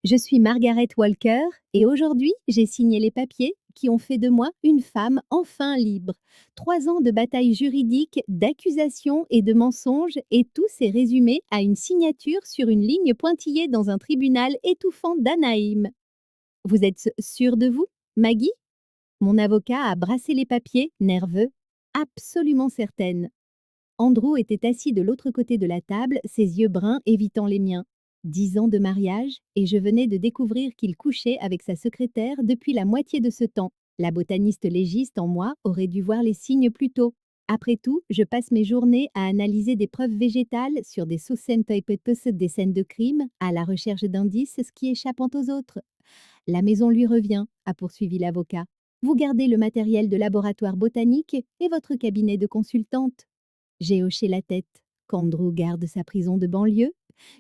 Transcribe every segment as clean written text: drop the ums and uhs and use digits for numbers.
Je suis Margaret Walker et aujourd'hui, j'ai signé les papiers qui ont fait de moi une femme enfin libre. 3 ans de bataille juridique, d'accusations et de mensonges et tout s'est résumé à une signature sur une ligne pointillée dans un tribunal étouffant d'Anaheim. Vous êtes sûre de vous, Maggie? Mon avocat a brassé les papiers, nerveux. Absolument certaine. Andrew était assis de l'autre côté de la table, ses yeux bruns évitant les miens. 10 ans de mariage, et je venais de découvrir qu'il couchait avec sa secrétaire depuis la moitié de ce temps. La botaniste légiste en moi aurait dû voir les signes plus tôt. Après tout, je passe mes journées à analyser des preuves végétales sur des des scènes de crime, à la recherche d'indices qui échappent aux autres. La maison lui revient, a poursuivi l'avocat. Vous gardez le matériel de laboratoire botanique et votre cabinet de consultante. J'ai hoché la tête. Qu'Andrew garde sa prison de banlieue.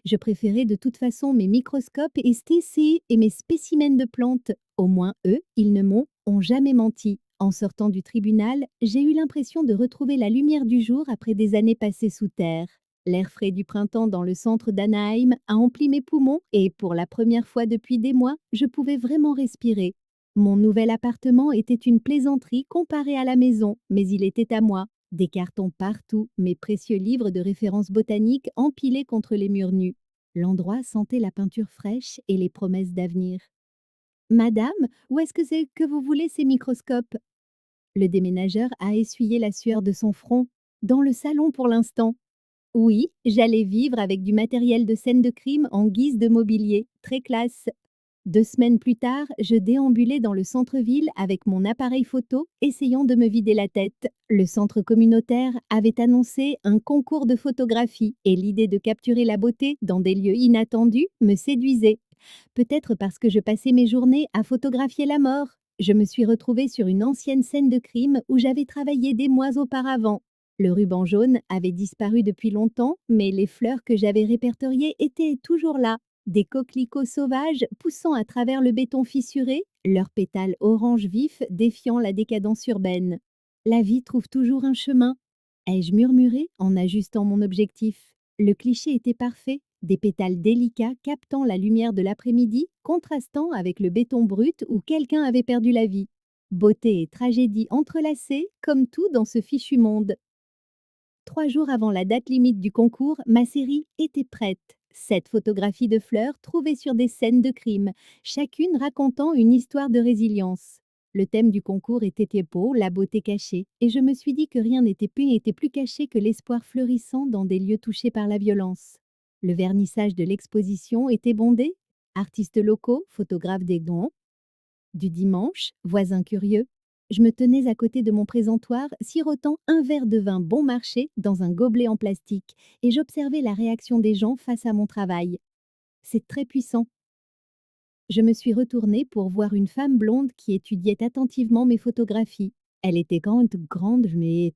Je préférais de toute façon mes microscopes et Stacy et mes spécimens de plantes. Au moins eux, ils ne ont jamais menti. En sortant du tribunal, j'ai eu l'impression de retrouver la lumière du jour après des années passées sous terre. L'air frais du printemps dans le centre d'Anaheim a empli mes poumons et pour la première fois depuis des mois, je pouvais vraiment respirer. Mon nouvel appartement était une plaisanterie comparé à la maison, mais il était à moi. Des cartons partout, mes précieux livres de références botaniques empilés contre les murs nus. L'endroit sentait la peinture fraîche et les promesses d'avenir. Madame, où est-ce que c'est que vous voulez ces microscopes? Le déménageur a essuyé la sueur de son front. Dans le salon pour l'instant. Oui, j'allais vivre avec du matériel de scène de crime en guise de mobilier. Très classe. 2 semaines plus tard, je déambulais dans le centre-ville avec mon appareil photo, essayant de me vider la tête. Le centre communautaire avait annoncé un concours de photographie et l'idée de capturer la beauté dans des lieux inattendus me séduisait. Peut-être parce que je passais mes journées à photographier la mort. Je me suis retrouvée sur une ancienne scène de crime où j'avais travaillé des mois auparavant. Le ruban jaune avait disparu depuis longtemps, mais les fleurs que j'avais répertoriées étaient toujours là. Des coquelicots sauvages poussant à travers le béton fissuré, leurs pétales orange vif défiant la décadence urbaine. La vie trouve toujours un chemin, ai-je murmuré en ajustant mon objectif. Le cliché était parfait, des pétales délicats captant la lumière de l'après-midi, contrastant avec le béton brut où quelqu'un avait perdu la vie. Beauté et tragédie entrelacées, comme tout dans ce fichu monde. 3 jours avant la date limite du concours, ma série était prête. 7 photographies de fleurs trouvées sur des scènes de crime, chacune racontant une histoire de résilience. Le thème du concours était Epo, la beauté cachée, et je me suis dit que rien n'était plus caché que l'espoir fleurissant dans des lieux touchés par la violence. Le vernissage de l'exposition était bondé. Artistes locaux, photographes des dons, du dimanche, voisin curieux, je me tenais à côté de mon présentoir, sirotant un verre de vin bon marché dans un gobelet en plastique, et j'observais la réaction des gens face à mon travail. C'est très puissant. Je me suis retournée pour voir une femme blonde qui étudiait attentivement mes photographies. Elle était grande, mais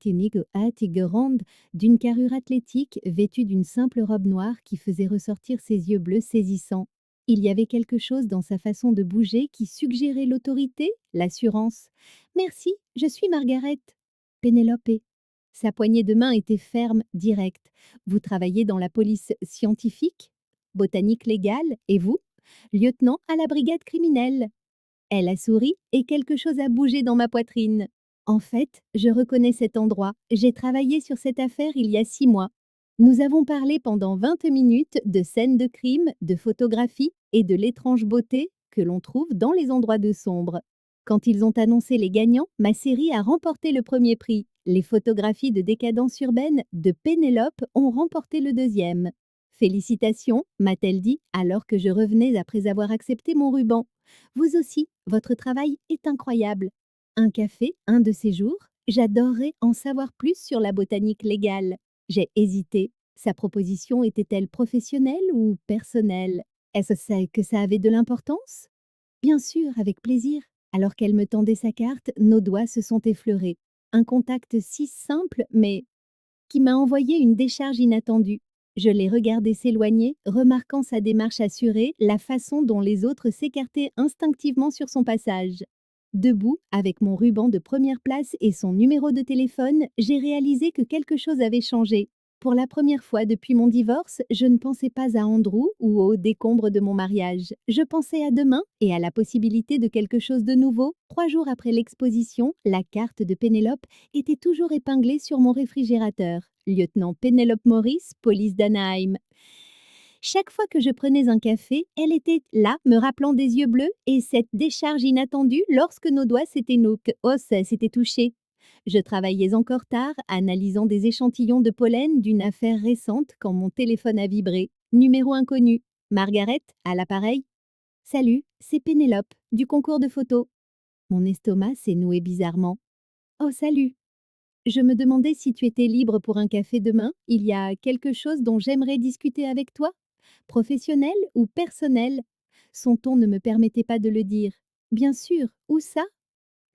grande, d'une carrure athlétique, vêtue d'une simple robe noire qui faisait ressortir ses yeux bleus saisissants. Il y avait quelque chose dans sa façon de bouger qui suggérait l'autorité, l'assurance. Merci, je suis Margaret. Pénélope. Sa poignée de main était ferme, directe. Vous travaillez dans la police scientifique? Botanique légale? Et vous? Lieutenant à la brigade criminelle. Elle a souri et quelque chose a bougé dans ma poitrine. En fait, je reconnais cet endroit. J'ai travaillé sur cette affaire il y a 6 mois. Nous avons parlé pendant 20 minutes de scènes de crime, de photographie et de l'étrange beauté que l'on trouve dans les endroits de sombre. Quand ils ont annoncé les gagnants, ma série a remporté le premier prix. Les photographies de décadence urbaine de Pénélope ont remporté le deuxième. Félicitations, m'a-t-elle dit alors que je revenais après avoir accepté mon ruban. Vous aussi, votre travail est incroyable. Un café, un de ces jours? J'adorerais en savoir plus sur la botanique légale. J'ai hésité. Sa proposition était-elle professionnelle ou personnelle? Que ça avait de l'importance? Bien sûr, avec plaisir. Alors qu'elle me tendait sa carte, nos doigts se sont effleurés. Un contact si simple, mais qui m'a envoyé une décharge inattendue. Je l'ai regardé s'éloigner, remarquant sa démarche assurée, la façon dont les autres s'écartaient instinctivement sur son passage. Debout, avec mon ruban de première place et son numéro de téléphone, j'ai réalisé que quelque chose avait changé. Pour la première fois depuis mon divorce, je ne pensais pas à Andrew ou aux décombres de mon mariage. Je pensais à demain et à la possibilité de quelque chose de nouveau. 3 jours après l'exposition, la carte de Pénélope était toujours épinglée sur mon réfrigérateur. Lieutenant Pénélope Morris, police d'Anaheim. Chaque fois que je prenais un café, elle était là, me rappelant des yeux bleus et cette décharge inattendue lorsque nos doigts s'étaient touchés. Je travaillais encore tard, analysant des échantillons de pollen d'une affaire récente quand mon téléphone a vibré. Numéro inconnu. Margaret, à l'appareil. Salut, c'est Pénélope, du concours de photos. Mon estomac s'est noué bizarrement. Oh, salut. Je me demandais si tu étais libre pour un café demain. Il y a quelque chose dont j'aimerais discuter avec toi? Professionnel ou personnel? Son ton ne me permettait pas de le dire. Bien sûr, où ça?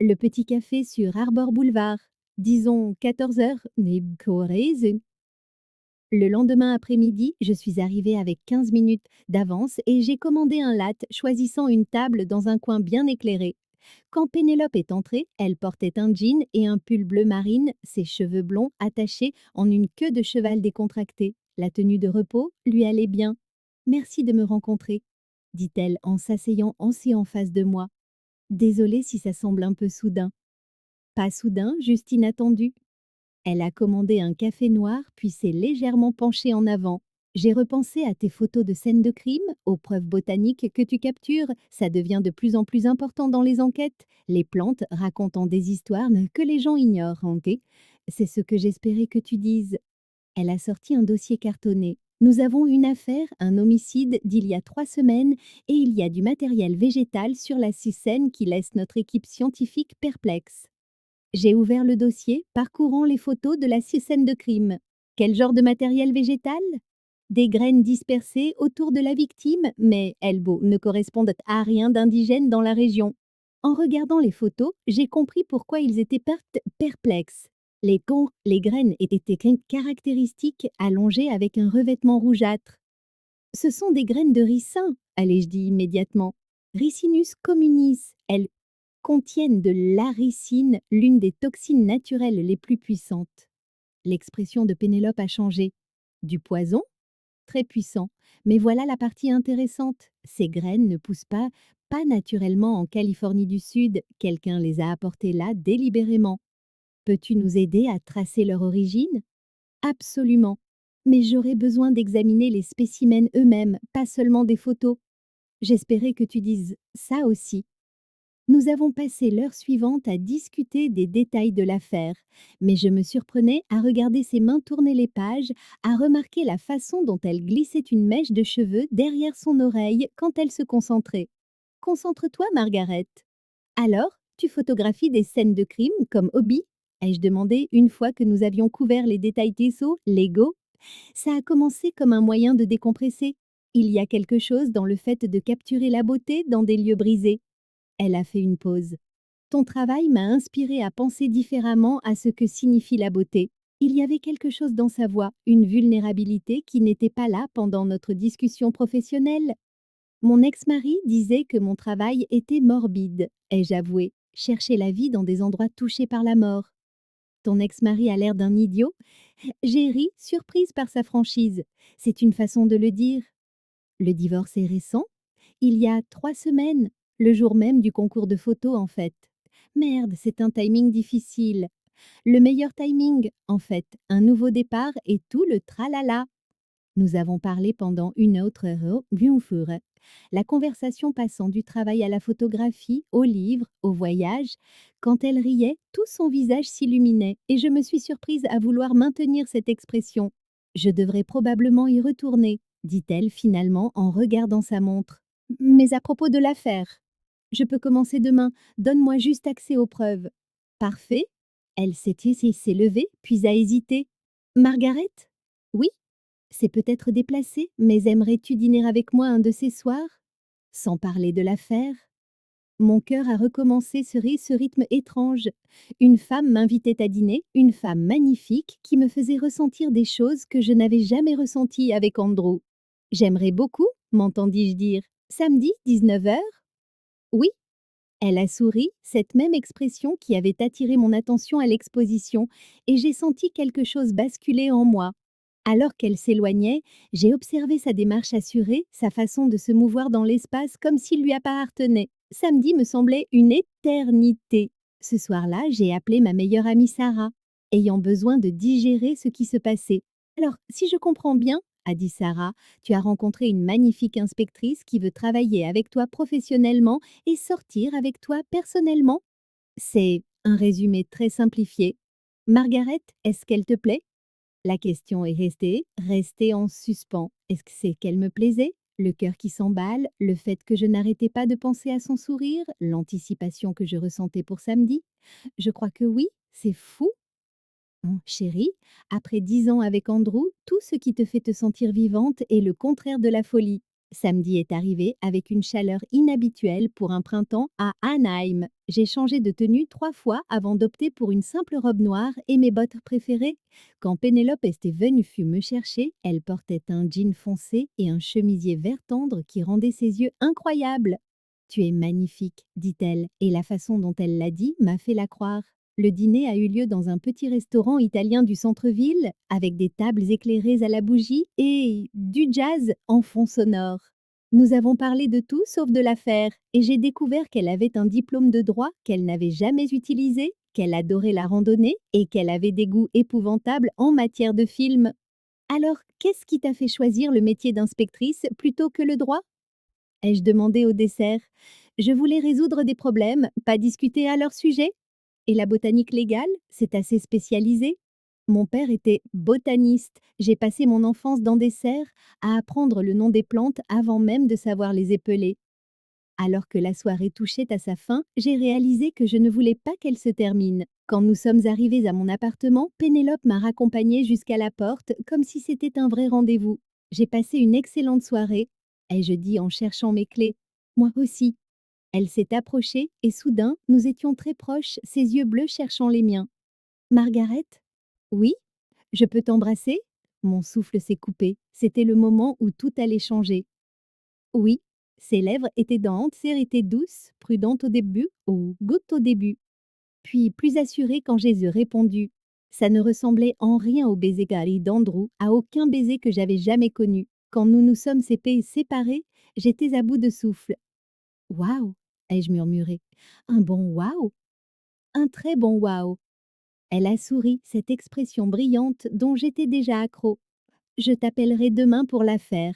Le petit café sur Arbor Boulevard. Disons 14 heures, mais corrèze. Le lendemain après-midi, je suis arrivée avec 15 minutes d'avance et j'ai commandé un latte, choisissant une table dans un coin bien éclairé. Quand Pénélope est entrée, elle portait un jean et un pull bleu marine, ses cheveux blonds attachés en une queue de cheval décontractée. La tenue de repos lui allait bien. Merci de me rencontrer, dit-elle en s'asseyant ainsi en face de moi. Désolée si ça semble un peu soudain. Pas soudain, juste inattendu. Elle a commandé un café noir puis s'est légèrement penchée en avant. J'ai repensé à tes photos de scènes de crime, aux preuves botaniques que tu captures. Ça devient de plus en plus important dans les enquêtes. Les plantes racontant des histoires que les gens ignorent, ok? C'est ce que j'espérais que tu dises. Elle a sorti un dossier cartonné. Nous avons une affaire, un homicide d'il y a 3 semaines, et il y a du matériel végétal sur la scène qui laisse notre équipe scientifique perplexe. J'ai ouvert le dossier, parcourant les photos de la scène de crime. Quel genre de matériel végétal? Des graines dispersées autour de la victime, mais elles ne correspondent à rien d'indigène dans la région. En regardant les photos, j'ai compris pourquoi ils étaient perplexes. Les graines étaient caractéristiques, allongées avec un revêtement rougeâtre. Ce sont des graines de ricin, allais-je dire immédiatement. Ricinus communis, elles contiennent de l'aricine, l'une des toxines naturelles les plus puissantes. L'expression de Pénélope a changé. Du poison? Très puissant. Mais voilà la partie intéressante. Ces graines ne poussent pas naturellement en Californie du Sud. Quelqu'un les a apportées là délibérément. Peux-tu nous aider à tracer leur origine? Absolument. Mais j'aurais besoin d'examiner les spécimens eux-mêmes, pas seulement des photos. J'espérais que tu dises ça aussi. Nous avons passé l'heure suivante à discuter des détails de l'affaire, mais je me surprenais à regarder ses mains tourner les pages, à remarquer la façon dont elle glissait une mèche de cheveux derrière son oreille quand elle se concentrait. Concentre-toi, Margaret. Alors, tu photographies des scènes de crime comme hobby? Ai-je demandé une fois que nous avions couvert les détails Tissot, Lego? Ça a commencé comme un moyen de décompresser. Il y a quelque chose dans le fait de capturer la beauté dans des lieux brisés. Elle a fait une pause. Ton travail m'a inspiré à penser différemment à ce que signifie la beauté. Il y avait quelque chose dans sa voix, une vulnérabilité qui n'était pas là pendant notre discussion professionnelle. Mon ex-mari disait que mon travail était morbide, ai-je avoué, chercher la vie dans des endroits touchés par la mort. Ton ex-mari a l'air d'un idiot? J'ai ri, surprise par sa franchise. C'est une façon de le dire. Le divorce est récent? Il y a 3 semaines, le jour même du concours de photos en fait. Merde, c'est un timing difficile. Le meilleur timing, en fait, un nouveau départ et tout le tralala. Nous avons parlé pendant une autre heure, bien sûr. La conversation passant du travail à la photographie, au livre, au voyage. Quand elle riait, tout son visage s'illuminait et je me suis surprise à vouloir maintenir cette expression. Je devrais probablement y retourner, dit-elle finalement en regardant sa montre. Mais à propos de l'affaire, je peux commencer demain, donne-moi juste accès aux preuves. Parfait. Elle s'est levée, puis a hésité. Margaret? Oui? C'est peut-être déplacé, mais aimerais-tu dîner avec moi un de ces soirs? Sans parler de l'affaire? Mon cœur a recommencé ce rythme étrange. Une femme m'invitait à dîner, une femme magnifique qui me faisait ressentir des choses que je n'avais jamais ressenties avec Andrew. J'aimerais beaucoup, m'entendis-je dire. Samedi, 19 heures? Oui. Elle a souri, cette même expression qui avait attiré mon attention à l'exposition, et j'ai senti quelque chose basculer en moi. Alors qu'elle s'éloignait, j'ai observé sa démarche assurée, sa façon de se mouvoir dans l'espace comme s'il lui appartenait. Samedi me semblait une éternité. Ce soir-là, j'ai appelé ma meilleure amie Sarah, ayant besoin de digérer ce qui se passait. Alors, si je comprends bien, a dit Sarah, tu as rencontré une magnifique inspectrice qui veut travailler avec toi professionnellement et sortir avec toi personnellement. C'est un résumé très simplifié. Margaret, est-ce qu'elle te plaît? La question est restée en suspens. Est-ce que c'est qu'elle me plaisait? Le cœur qui s'emballe, le fait que je n'arrêtais pas de penser à son sourire, l'anticipation que je ressentais pour samedi? Je crois que oui, c'est fou. Chérie, après 10 ans avec Andrew, tout ce qui te fait te sentir vivante est le contraire de la folie. Samedi est arrivé avec une chaleur inhabituelle pour un printemps à Anaheim. J'ai changé de tenue 3 fois avant d'opter pour une simple robe noire et mes bottes préférées. Quand Pénélope était venue fut me chercher, elle portait un jean foncé et un chemisier vert tendre qui rendait ses yeux incroyables. Tu es magnifique, dit-elle, et la façon dont elle l'a dit m'a fait la croire. Le dîner a eu lieu dans un petit restaurant italien du centre-ville, avec des tables éclairées à la bougie et du jazz en fond sonore. Nous avons parlé de tout sauf de l'affaire, et j'ai découvert qu'elle avait un diplôme de droit qu'elle n'avait jamais utilisé, qu'elle adorait la randonnée et qu'elle avait des goûts épouvantables en matière de film. Alors, qu'est-ce qui t'a fait choisir le métier d'inspectrice plutôt que le droit? Ai-je demandé au dessert. Je voulais résoudre des problèmes, pas discuter à leur sujet. Et la botanique légale, c'est assez spécialisé. Mon père était botaniste. J'ai passé mon enfance dans des serres à apprendre le nom des plantes avant même de savoir les épeler. Alors que la soirée touchait à sa fin, j'ai réalisé que je ne voulais pas qu'elle se termine. Quand nous sommes arrivés à mon appartement, Pénélope m'a raccompagnée jusqu'à la porte comme si c'était un vrai rendez-vous. J'ai passé une excellente soirée, ai-je dit en cherchant mes clés. Moi aussi. Elle s'est approchée et soudain, nous étions très proches, ses yeux bleus cherchant les miens. Margaret? Oui? Je peux t'embrasser? Mon souffle s'est coupé. C'était le moment où tout allait changer. Oui. Ses lèvres étaient dentes, étaient douces, prudentes au début, ou gouttes au début, puis plus assurées quand j'ai répondu. Ça ne ressemblait en rien au baiser Gary d'Andrew, à aucun baiser que j'avais jamais connu. Quand nous nous sommes séparés, j'étais à bout de souffle. Waouh! Ai-je murmuré. Un bon waouh! Un très bon waouh! Elle a souri, cette expression brillante dont j'étais déjà accro. Je t'appellerai demain pour la faire.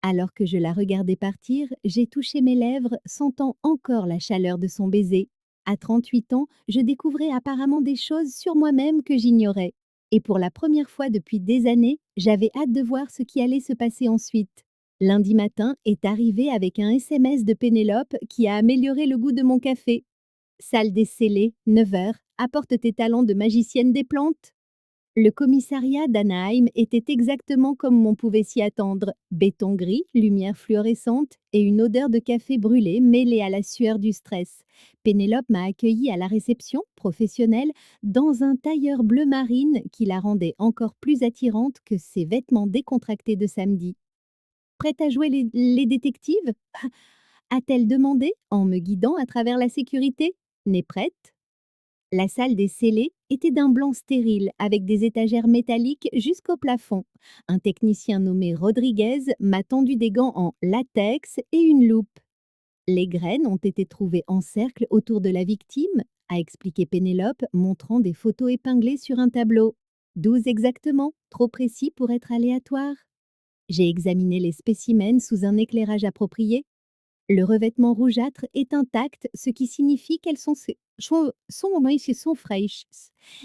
Alors que je la regardais partir, j'ai touché mes lèvres, sentant encore la chaleur de son baiser. À 38 ans, je découvrais apparemment des choses sur moi-même que j'ignorais. Et pour la première fois depuis des années, j'avais hâte de voir ce qui allait se passer ensuite. Lundi matin est arrivé avec un SMS de Pénélope qui a amélioré le goût de mon café. Salle des scellés, 9 heures, apporte tes talents de magicienne des plantes. Le commissariat d'Anaheim était exactement comme on pouvait s'y attendre. Béton gris, lumière fluorescente et une odeur de café brûlé mêlée à la sueur du stress. Pénélope m'a accueillie à la réception, professionnelle, dans un tailleur bleu marine qui la rendait encore plus attirante que ses vêtements décontractés de samedi. Prête à jouer les détectives? A-t-elle demandé en me guidant à travers la sécurité? N'est prête? La salle des scellés était d'un blanc stérile avec des étagères métalliques jusqu'au plafond. Un technicien nommé Rodriguez m'a tendu des gants en latex et une loupe. Les graines ont été trouvées en cercle autour de la victime, a expliqué Pénélope, montrant des photos épinglées sur un tableau. 12 exactement, trop précis pour être aléatoire. J'ai examiné les spécimens sous un éclairage approprié. Le revêtement rougeâtre est intact, ce qui signifie qu'elles sont fraîches.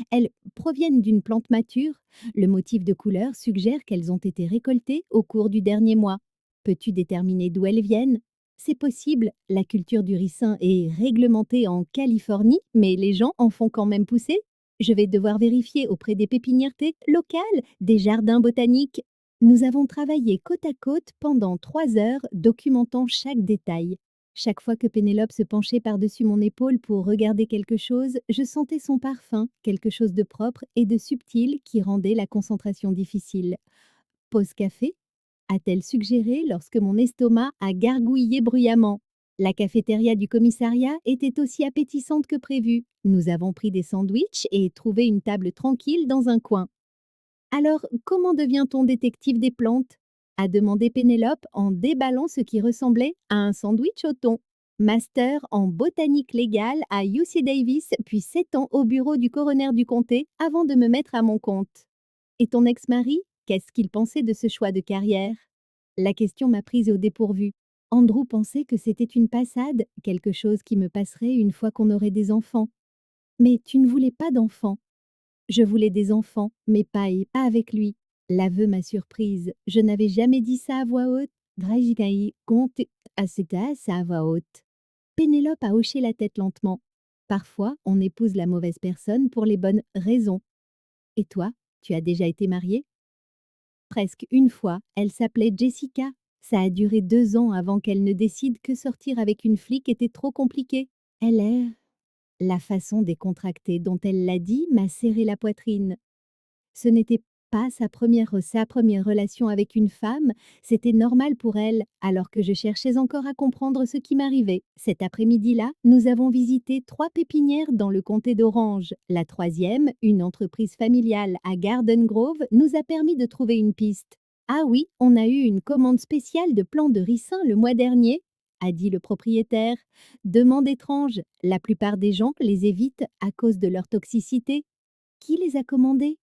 Elles proviennent d'une plante mature. Le motif de couleur suggère qu'elles ont été récoltées au cours du dernier mois. Peux-tu déterminer d'où elles viennent? C'est possible, la culture du ricin est réglementée en Californie, mais les gens en font quand même pousser. Je vais devoir vérifier auprès des pépinières locales, des jardins botaniques. Nous avons travaillé côte à côte pendant 3 heures, documentant chaque détail. Chaque fois que Pénélope se penchait par-dessus mon épaule pour regarder quelque chose, je sentais son parfum, quelque chose de propre et de subtil qui rendait la concentration difficile. Pause café? A-t-elle suggéré lorsque mon estomac a gargouillé bruyamment. La cafétéria du commissariat était aussi appétissante que prévu. Nous avons pris des sandwichs et trouvé une table tranquille dans un coin. Alors, comment devient-on détective des plantes? A demandé Pénélope en déballant ce qui ressemblait à un sandwich au thon. Master en botanique légale à UC Davis, puis 7 ans au bureau du coroner du comté avant de me mettre à mon compte. Et ton ex-mari, qu'est-ce qu'il pensait de ce choix de carrière? La question m'a prise au dépourvu. Andrew pensait que c'était une passade, quelque chose qui me passerait une fois qu'on aurait des enfants. Mais tu ne voulais pas d'enfants. Je voulais des enfants, mais pas avec lui. L'aveu m'a surprise. Je n'avais jamais dit ça à voix haute. Drajikaï, compte à ça à voix haute. Pénélope a hoché la tête lentement. Parfois, on épouse la mauvaise personne pour les bonnes raisons. Et toi, tu as déjà été mariée? Presque une fois, elle s'appelait Jessica. Ça a duré 2 ans avant qu'elle ne décide que sortir avec une flic était trop compliqué. Elle est... La façon décontractée dont elle l'a dit m'a serré la poitrine. Ce n'était pas sa première relation avec une femme, c'était normal pour elle, alors que je cherchais encore à comprendre ce qui m'arrivait. Cet après-midi-là, nous avons visité 3 pépinières dans le comté d'Orange. La troisième, une entreprise familiale à Garden Grove, nous a permis de trouver une piste. Ah oui, on a eu une commande spéciale de plants de ricin le mois dernier, a dit le propriétaire. Demande étrange, la plupart des gens les évitent à cause de leur toxicité. Qui les a commandés?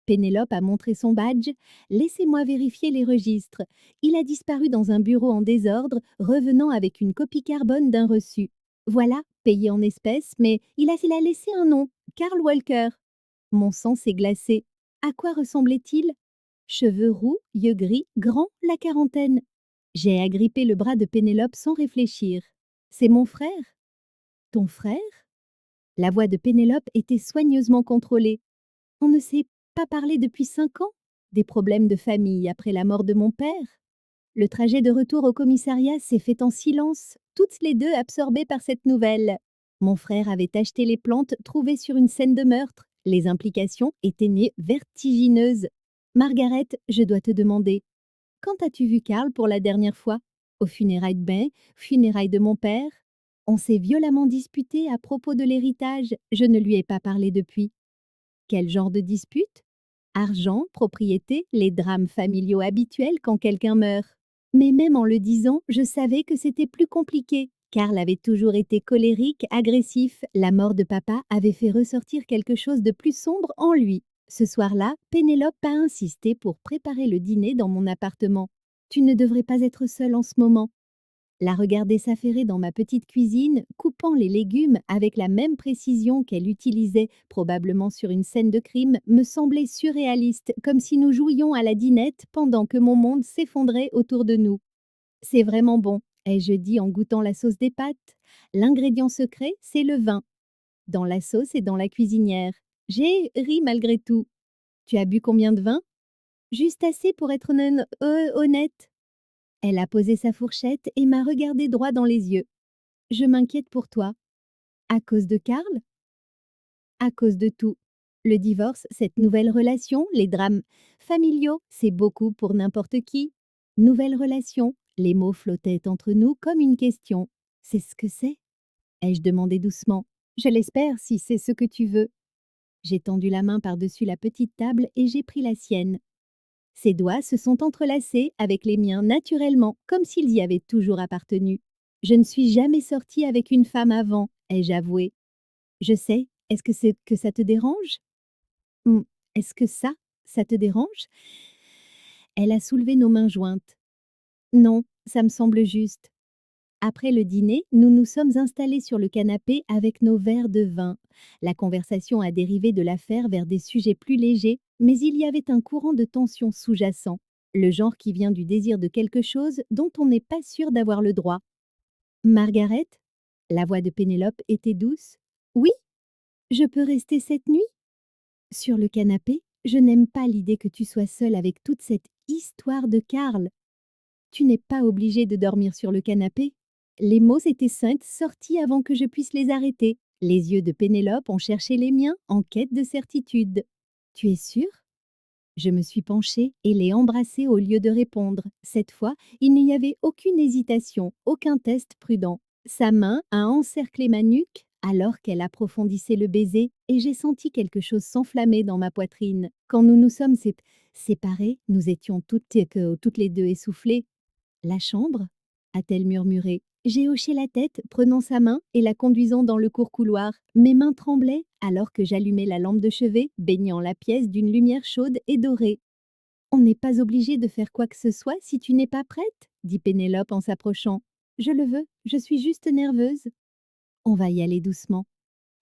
Pénélope a montré son badge. Laissez-moi vérifier les registres. Il a disparu dans un bureau en désordre, revenant avec une copie carbone d'un reçu. Voilà, payé en espèces, mais il a laissé un nom, Carl Walker. Mon sang s'est glacé. À quoi ressemblait-il? Cheveux roux, yeux gris, grand, la quarantaine. J'ai agrippé le bras de Pénélope sans réfléchir. C'est mon frère? Ton frère? La voix de Pénélope était soigneusement contrôlée. On ne s'est pas parlé depuis 5 ans? Des problèmes de famille après la mort de mon père? Le trajet de retour au commissariat s'est fait en silence, toutes les deux absorbées par cette nouvelle. Mon frère avait acheté les plantes trouvées sur une scène de meurtre. Les implications étaient nées vertigineuses. Margaret, je dois te demander, quand as-tu vu Karl pour la dernière fois? Aux funérailles de Ben, funérailles de mon père? On s'est violemment disputé à propos de l'héritage, je ne lui ai pas parlé depuis. Quel genre de dispute? Argent, propriété, les drames familiaux habituels quand quelqu'un meurt. Mais même en le disant, je savais que c'était plus compliqué. Karl avait toujours été colérique, agressif. La mort de papa avait fait ressortir quelque chose de plus sombre en lui. Ce soir-là, Pénélope a insisté pour préparer le dîner dans mon appartement. Tu ne devrais pas être seule en ce moment. La regarder s'affairer dans ma petite cuisine, coupant les légumes avec la même précision qu'elle utilisait probablement sur une scène de crime, me semblait surréaliste, comme si nous jouions à la dinette pendant que mon monde s'effondrait autour de nous. C'est vraiment bon, ai-je dit en goûtant la sauce des pâtes. L'ingrédient secret, c'est le vin. Dans la sauce et dans la cuisinière. J'ai ri malgré tout. Tu as bu combien de vin? Juste assez pour être honnête. Elle a posé sa fourchette et m'a regardé droit dans les yeux. Je m'inquiète pour toi. À cause de Karl? À cause de tout. Le divorce, cette nouvelle relation, les drames familiaux, c'est beaucoup pour n'importe qui. Nouvelle relation, les mots flottaient entre nous comme une question. C'est ce que c'est? Ai-je demandé doucement. Je l'espère si c'est ce que tu veux. J'ai tendu la main par-dessus la petite table et j'ai pris la sienne. Ses doigts se sont entrelacés avec les miens naturellement, comme s'ils y avaient toujours appartenu. Je ne suis jamais sortie avec une femme avant, ai-je avoué. Je sais, est-ce que c'est que ça te dérange? Hmm, est-ce que ça te dérange? Elle a soulevé nos mains jointes. Non, ça me semble juste. Après le dîner, nous nous sommes installés sur le canapé avec nos verres de vin. La conversation a dérivé de l'affaire vers des sujets plus légers, mais il y avait un courant de tension sous-jacent, le genre qui vient du désir de quelque chose dont on n'est pas sûr d'avoir le droit. Margaret? La voix de Pénélope était douce. Oui, je peux rester cette nuit? Sur le canapé, je n'aime pas l'idée que tu sois seule avec toute cette histoire de Karl. Tu n'es pas obligée de dormir sur le canapé. Les mots étaient saintes sortis avant que je puisse les arrêter. Les yeux de Pénélope ont cherché les miens en quête de certitude. Tu es sûre? Je me suis penchée et l'ai embrassé au lieu de répondre. Cette fois, il n'y avait aucune hésitation, aucun test prudent. Sa main a encerclé ma nuque, alors qu'elle approfondissait le baiser et j'ai senti quelque chose s'enflammer dans ma poitrine. Quand nous nous sommes séparés, nous étions toutes les deux essoufflées. La chambre a-t-elle murmuré. J'ai hoché la tête, prenant sa main et la conduisant dans le court couloir. Mes mains tremblaient alors que j'allumais la lampe de chevet, baignant la pièce d'une lumière chaude et dorée. On n'est pas obligé de faire quoi que ce soit si tu n'es pas prête, dit Pénélope en s'approchant. Je le veux, je suis juste nerveuse. On va y aller doucement.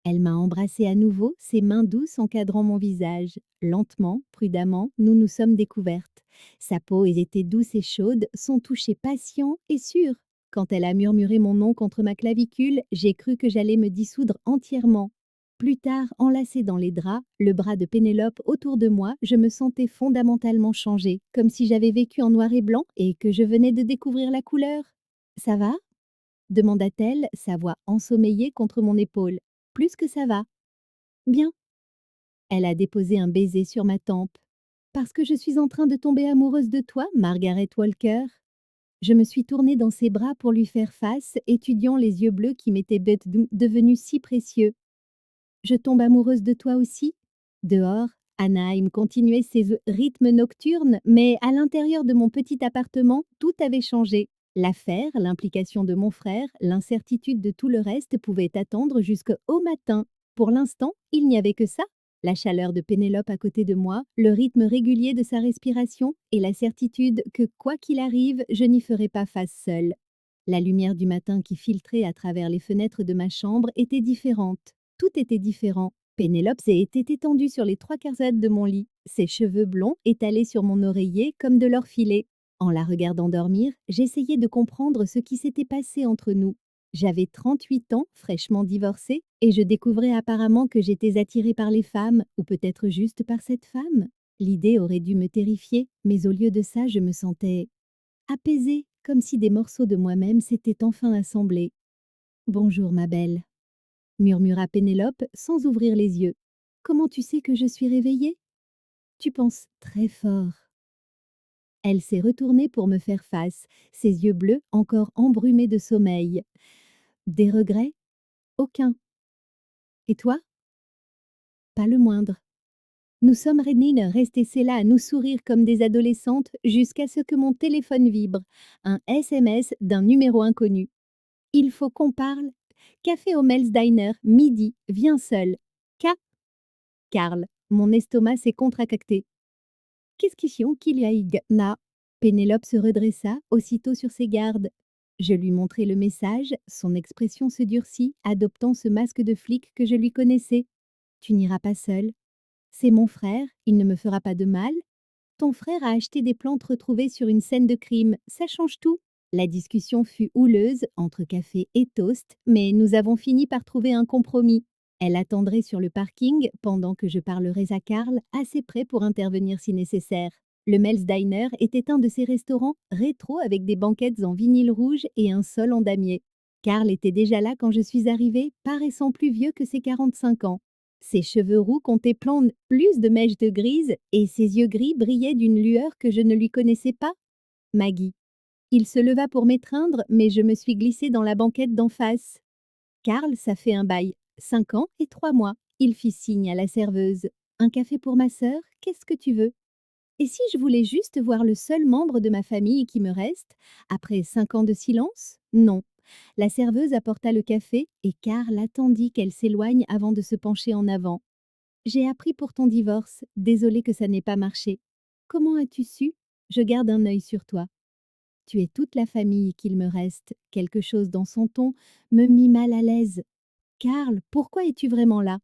Elle m'a embrassée à nouveau, ses mains douces encadrant mon visage. Lentement, prudemment, nous nous sommes découvertes. Sa peau était douce et chaude, son toucher patient et sûr. Quand elle a murmuré mon nom contre ma clavicule, j'ai cru que j'allais me dissoudre entièrement. Plus tard, enlacée dans les draps, le bras de Pénélope autour de moi, je me sentais fondamentalement changée, comme si j'avais vécu en noir et blanc et que je venais de découvrir la couleur. Ça va demanda-t-elle, sa voix ensommeillée contre mon épaule. Plus que ça va. Bien. Elle a déposé un baiser sur ma tempe. Parce que je suis en train de tomber amoureuse de toi, Margaret Walker. Je me suis tournée dans ses bras pour lui faire face, étudiant les yeux bleus qui m'étaient devenus si précieux. Je tombe amoureuse de toi aussi. Dehors, Anaheim continuait ses rythmes nocturnes, mais à l'intérieur de mon petit appartement, tout avait changé. L'affaire, l'implication de mon frère, l'incertitude de tout le reste pouvaient attendre jusqu'au matin. Pour l'instant, il n'y avait que ça. La chaleur de Pénélope à côté de moi, le rythme régulier de sa respiration et la certitude que, quoi qu'il arrive, je n'y ferai pas face seule. La lumière du matin qui filtrait à travers les fenêtres de ma chambre était différente. Tout était différent. Pénélope était étendue sur les trois quarts de mon lit, ses cheveux blonds étalés sur mon oreiller comme de l'or filé. En la regardant dormir, j'essayais de comprendre ce qui s'était passé entre nous. J'avais 38 ans, fraîchement divorcée, et je découvrais apparemment que j'étais attirée par les femmes, ou peut-être juste par cette femme. L'idée aurait dû me terrifier, mais au lieu de ça, je me sentais apaisée, comme si des morceaux de moi-même s'étaient enfin assemblés. Bonjour, ma belle, murmura Pénélope sans ouvrir les yeux. Comment tu sais que je suis réveillée? Tu penses très fort. Elle s'est retournée pour me faire face, ses yeux bleus encore embrumés de sommeil. Des regrets? Aucun. Et toi? Pas le moindre. Nous sommes restées là à nous sourire comme des adolescentes jusqu'à ce que mon téléphone vibre. Un SMS d'un numéro inconnu. Il faut qu'on parle. Café au Mel's Diner, midi, viens seul. Karl, mon estomac s'est contracté. Qu'est-ce qu'il y a, na? Pénélope se redressa, aussitôt sur ses gardes. Je lui montrai le message, son expression se durcit, adoptant ce masque de flic que je lui connaissais. Tu n'iras pas seul. C'est mon frère, il ne me fera pas de mal. Ton frère a acheté des plantes retrouvées sur une scène de crime, ça change tout. La discussion fut houleuse, entre café et toast, mais nous avons fini par trouver un compromis. Elle attendrait sur le parking pendant que je parlerais à Karl, assez près pour intervenir si nécessaire. Le Mel's Diner était un de ces restaurants rétro avec des banquettes en vinyle rouge et un sol en damier. Karl était déjà là quand je suis arrivée, paraissant plus vieux que ses 45 ans. Ses cheveux roux contemplant plus de mèches de grise et ses yeux gris brillaient d'une lueur que je ne lui connaissais pas. Maggie. Il se leva pour m'étreindre, mais je me suis glissée dans la banquette d'en face. Karl, ça fait un bail. 5 ans et 3 mois. Il fit signe à la serveuse. Un café pour ma sœur, qu'est-ce que tu veux? Et si je voulais juste voir le seul membre de ma famille qui me reste, après 5 ans de silence? Non. La serveuse apporta le café et Karl attendit qu'elle s'éloigne avant de se pencher en avant. J'ai appris pour ton divorce, désolée que ça n'ait pas marché. Comment as-tu su? Je garde un œil sur toi. Tu es toute la famille qu'il me reste. Quelque chose dans son ton me mit mal à l'aise. Karl, pourquoi es-tu vraiment là?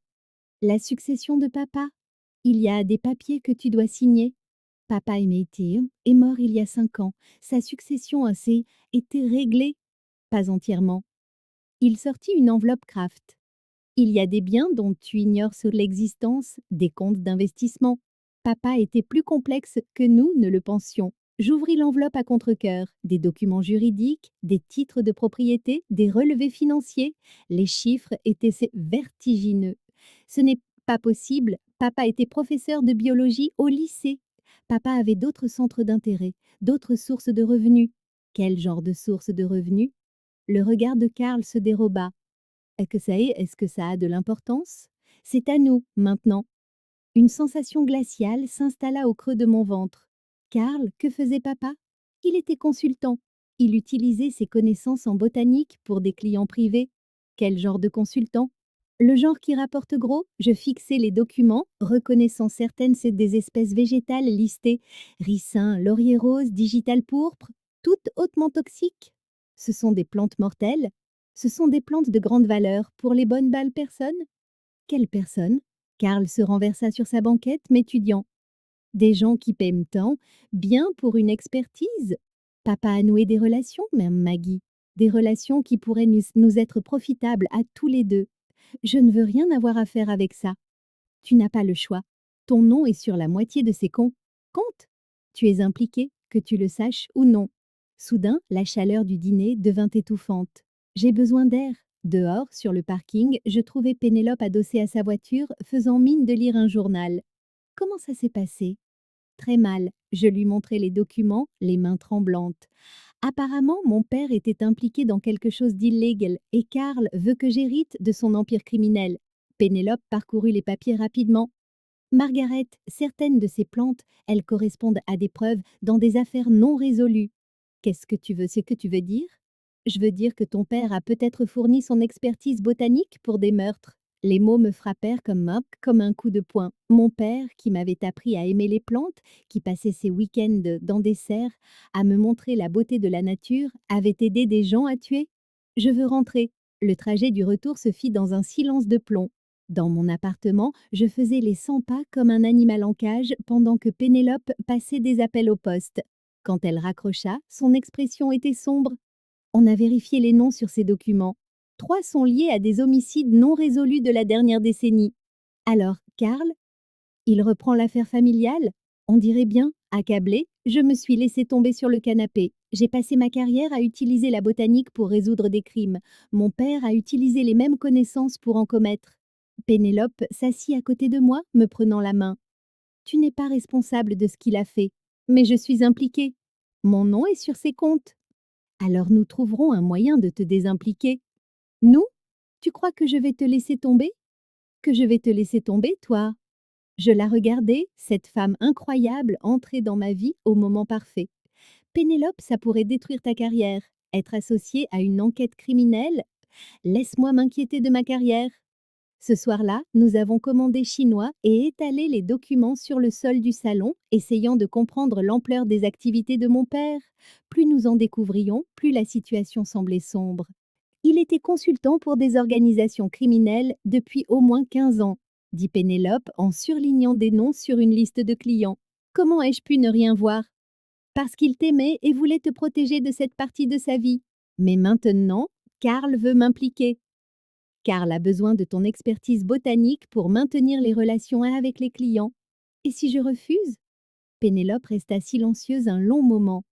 La succession de papa. Il y a des papiers que tu dois signer. Papa est mort il y a 5 ans. Sa succession a été réglée. Pas entièrement. Il sortit une enveloppe Kraft. Il y a des biens dont tu ignores sur l'existence, des comptes d'investissement. Papa était plus complexe que nous ne le pensions. J'ouvris l'enveloppe à contre-cœur, des documents juridiques, des titres de propriété, des relevés financiers. Les chiffres étaient vertigineux. Ce n'est pas possible, papa était professeur de biologie au lycée. Papa avait d'autres centres d'intérêt, d'autres sources de revenus. Quel genre de sources de revenus? Le regard de Karl se déroba. Est-ce que ça a de l'importance? C'est à nous, maintenant. Une sensation glaciale s'installa au creux de mon ventre. Karl, que faisait papa? Il était consultant. Il utilisait ses connaissances en botanique pour des clients privés. Quel genre de consultant? Le genre qui rapporte gros, je fixais les documents, reconnaissant certaines des espèces végétales listées, ricin, laurier rose, digital pourpre, toutes hautement toxiques. Ce sont des plantes mortelles. Ce sont des plantes de grande valeur pour les bonnes balles personnes. Quelles personnes? Karl se renversa sur sa banquette, m'étudiant. Des gens qui paient tant, bien pour une expertise. Papa a noué des relations, même Maggie. Des relations qui pourraient nous être profitables à tous les deux. Je ne veux rien avoir à faire avec ça. Tu n'as pas le choix. Ton nom est sur la moitié de ces comptes. Tu es impliqué, que tu le saches ou non. Soudain, la chaleur du dîner devint étouffante. J'ai besoin d'air. Dehors, sur le parking, je trouvais Pénélope adossée à sa voiture, faisant mine de lire un journal. Comment ça s'est passé? Très mal. Je lui montrai les documents, les mains tremblantes. Apparemment, mon père était impliqué dans quelque chose d'illégal et Karl veut que j'hérite de son empire criminel. Pénélope parcourut les papiers rapidement. Margaret, certaines de ces plantes, elles correspondent à des preuves dans des affaires non résolues. Ce que tu veux dire? Je veux dire que ton père a peut-être fourni son expertise botanique pour des meurtres. Les mots me frappèrent comme un coup de poing. Mon père, qui m'avait appris à aimer les plantes, qui passait ses week-ends dans des serres, à me montrer la beauté de la nature, avait aidé des gens à tuer. Je veux rentrer. Le trajet du retour se fit dans un silence de plomb. Dans mon appartement, je faisais les 100 pas comme un animal en cage pendant que Pénélope passait des appels au poste. Quand elle raccrocha, son expression était sombre. On a vérifié les noms sur ces documents. 3 sont liés à des homicides non résolus de la dernière décennie. Alors, Karl, il reprend l'affaire familiale? On dirait bien, accablée, je me suis laissée tomber sur le canapé. J'ai passé ma carrière à utiliser la botanique pour résoudre des crimes. Mon père a utilisé les mêmes connaissances pour en commettre. Pénélope s'assit à côté de moi, me prenant la main. Tu n'es pas responsable de ce qu'il a fait, mais je suis impliquée. Mon nom est sur ses comptes. Alors nous trouverons un moyen de te désimpliquer. Nous? Tu crois que je vais te laisser tomber? Que je vais te laisser tomber, toi? Je la regardais, cette femme incroyable entrée dans ma vie au moment parfait. Pénélope, ça pourrait détruire ta carrière. Être associée à une enquête criminelle? Laisse-moi m'inquiéter de ma carrière. Ce soir-là, nous avons commandé chinois et étalé les documents sur le sol du salon, essayant de comprendre l'ampleur des activités de mon père. Plus nous en découvrions, plus la situation semblait sombre. Il était consultant pour des organisations criminelles depuis au moins 15 ans, dit Pénélope en surlignant des noms sur une liste de clients. Comment ai-je pu ne rien voir? Parce qu'il t'aimait et voulait te protéger de cette partie de sa vie. Mais maintenant, Karl veut m'impliquer. Karl a besoin de ton expertise botanique pour maintenir les relations avec les clients. Et si je refuse? Pénélope resta silencieuse un long moment.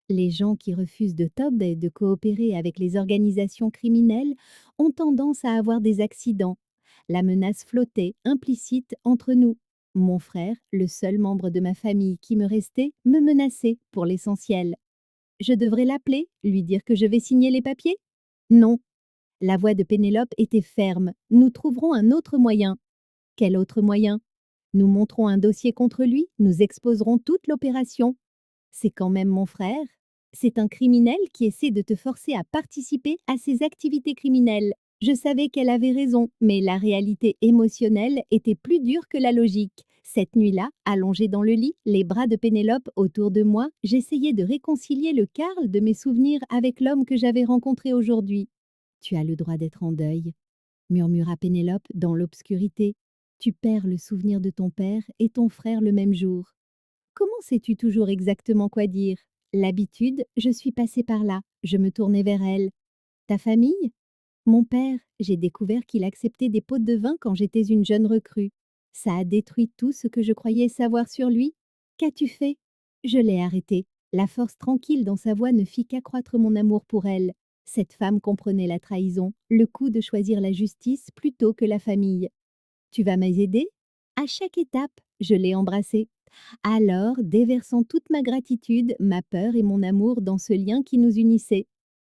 Les gens qui refusent de de coopérer avec les organisations criminelles ont tendance à avoir des accidents. La menace flottait, implicite, entre nous. Mon frère, le seul membre de ma famille qui me restait, me menaçait pour l'essentiel. Je devrais l'appeler, lui dire que je vais signer les papiers? Non. La voix de Pénélope était ferme. Nous trouverons un autre moyen. Quel autre moyen? Nous monterons un dossier contre lui, nous exposerons toute l'opération. C'est quand même mon frère. C'est un criminel qui essaie de te forcer à participer à ses activités criminelles. Je savais qu'elle avait raison, mais la réalité émotionnelle était plus dure que la logique. Cette nuit-là, allongée dans le lit, les bras de Pénélope autour de moi, j'essayais de réconcilier le Karl de mes souvenirs avec l'homme que j'avais rencontré aujourd'hui. Tu as le droit d'être en deuil, murmura Pénélope dans l'obscurité. Tu perds le souvenir de ton père et ton frère le même jour. Comment sais-tu toujours exactement quoi dire? L'habitude, je suis passée par là. Je me tournais vers elle. Ta famille? Mon père, j'ai découvert qu'il acceptait des pots de vin quand j'étais une jeune recrue. Ça a détruit tout ce que je croyais savoir sur lui. Qu'as-tu fait? Je l'ai arrêté. La force tranquille dans sa voix ne fit qu'accroître mon amour pour elle. Cette femme comprenait la trahison, le coup de choisir la justice plutôt que la famille. Tu vas m'aider? À chaque étape, je l'ai embrassée. Alors, déversant toute ma gratitude, ma peur et mon amour dans ce lien qui nous unissait.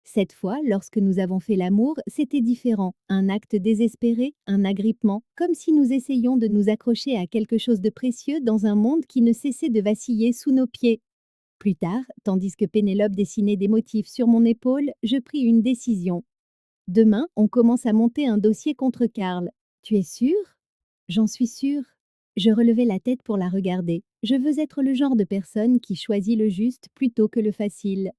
Cette fois, lorsque nous avons fait l'amour, c'était différent. Un acte désespéré, un agrippement, comme si nous essayions de nous accrocher à quelque chose de précieux dans un monde qui ne cessait de vaciller sous nos pieds. Plus tard, tandis que Pénélope dessinait des motifs sur mon épaule, je pris une décision. Demain, on commence à monter un dossier contre Karl. Tu es sûre? J'en suis sûre. Je relevai la tête pour la regarder. Je veux être le genre de personne qui choisit le juste plutôt que le facile.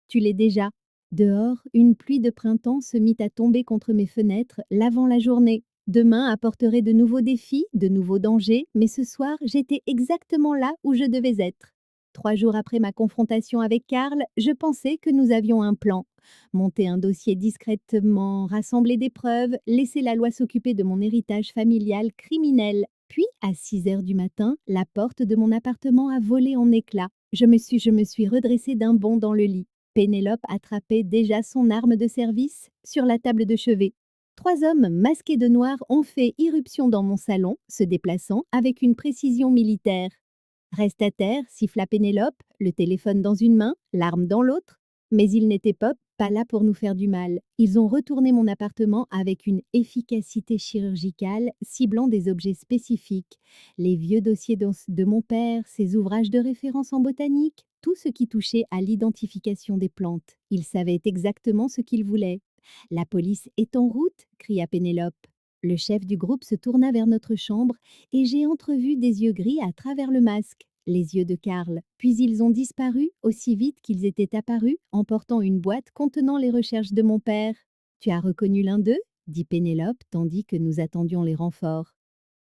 Tu l'es déjà. Dehors, une pluie de printemps se mit à tomber contre mes fenêtres, lavant la journée. Demain apporterait de nouveaux défis, de nouveaux dangers, mais ce soir, j'étais exactement là où je devais être. 3 jours après ma confrontation avec Karl, je pensais que nous avions un plan. Monter un dossier discrètement, rassembler des preuves, laisser la loi s'occuper de mon héritage familial criminel. Puis, à 6 heures du matin, la porte de mon appartement a volé en éclats. Je me suis redressée d'un bond dans le lit. Pénélope attrapait déjà son arme de service sur la table de chevet. 3 hommes masqués de noir ont fait irruption dans mon salon, se déplaçant avec une précision militaire. Reste à terre, siffla Pénélope, le téléphone dans une main, l'arme dans l'autre. Mais ils n'étaient pas là pour nous faire du mal. Ils ont retourné mon appartement avec une efficacité chirurgicale, ciblant des objets spécifiques. Les vieux dossiers de mon père, ses ouvrages de référence en botanique, tout ce qui touchait à l'identification des plantes. Ils savaient exactement ce qu'ils voulaient. La police est en route, cria Pénélope. Le chef du groupe se tourna vers notre chambre et j'ai entrevu des yeux gris à travers le masque, les yeux de Karl. Puis ils ont disparu aussi vite qu'ils étaient apparus, emportant une boîte contenant les recherches de mon père. Tu as reconnu l'un d'eux? Dit Pénélope, tandis que nous attendions les renforts.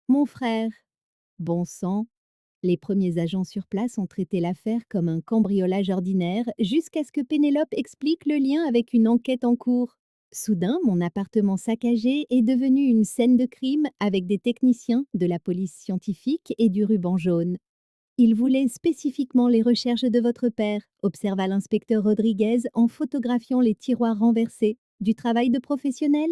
Mon frère. Bon sang. Les premiers agents sur place ont traité l'affaire comme un cambriolage ordinaire jusqu'à ce que Pénélope explique le lien avec une enquête en cours. Soudain, mon appartement saccagé est devenu une scène de crime avec des techniciens de la police scientifique et du ruban jaune. Ils voulaient spécifiquement les recherches de votre père, observa l'inspecteur Rodriguez en photographiant les tiroirs renversés. Du travail de professionnel?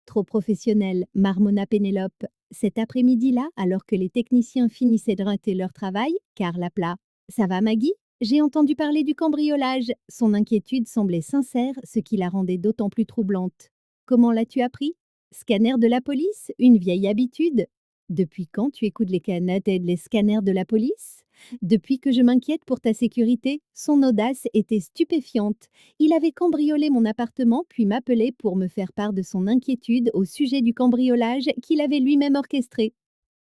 Trop professionnel, marmonna Pénélope. Cet après-midi-là, alors que les techniciens finissaient de rater leur travail, Karl appela. Ça va, Maggie? J'ai entendu parler du cambriolage. Son inquiétude semblait sincère, ce qui la rendait d'autant plus troublante. Comment l'as-tu appris? Scanner de la police? Une vieille habitude? Depuis quand tu écoutes les canettes et les scanners de la police? Depuis que je m'inquiète pour ta sécurité, son audace était stupéfiante. Il avait cambriolé mon appartement puis m'appelait pour me faire part de son inquiétude au sujet du cambriolage qu'il avait lui-même orchestré.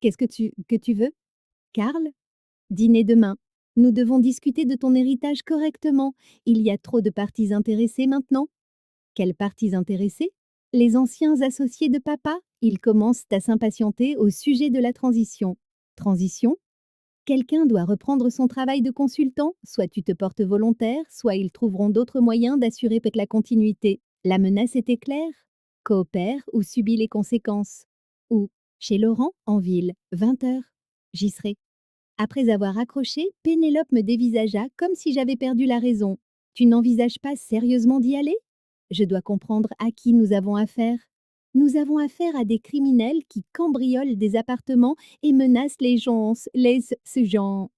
Qu'est-ce que tu veux? Karl? Dîner demain. Nous devons discuter de ton héritage correctement. Il y a trop de parties intéressées maintenant. Quelles parties intéressées? Les anciens associés de papa. Ils commencent à s'impatienter au sujet de la transition. Transition? Quelqu'un doit reprendre son travail de consultant, soit tu te portes volontaire, soit ils trouveront d'autres moyens d'assurer la continuité. La menace était claire. Coopère ou subit les conséquences. Ou, chez Laurent, en ville, 20 heures. J'y serai. Après avoir accroché, Pénélope me dévisagea comme si j'avais perdu la raison. Tu n'envisages pas sérieusement d'y aller? Je dois comprendre à qui nous avons affaire. Nous avons affaire à des criminels qui cambriolent des appartements et menacent les gens, ce gens.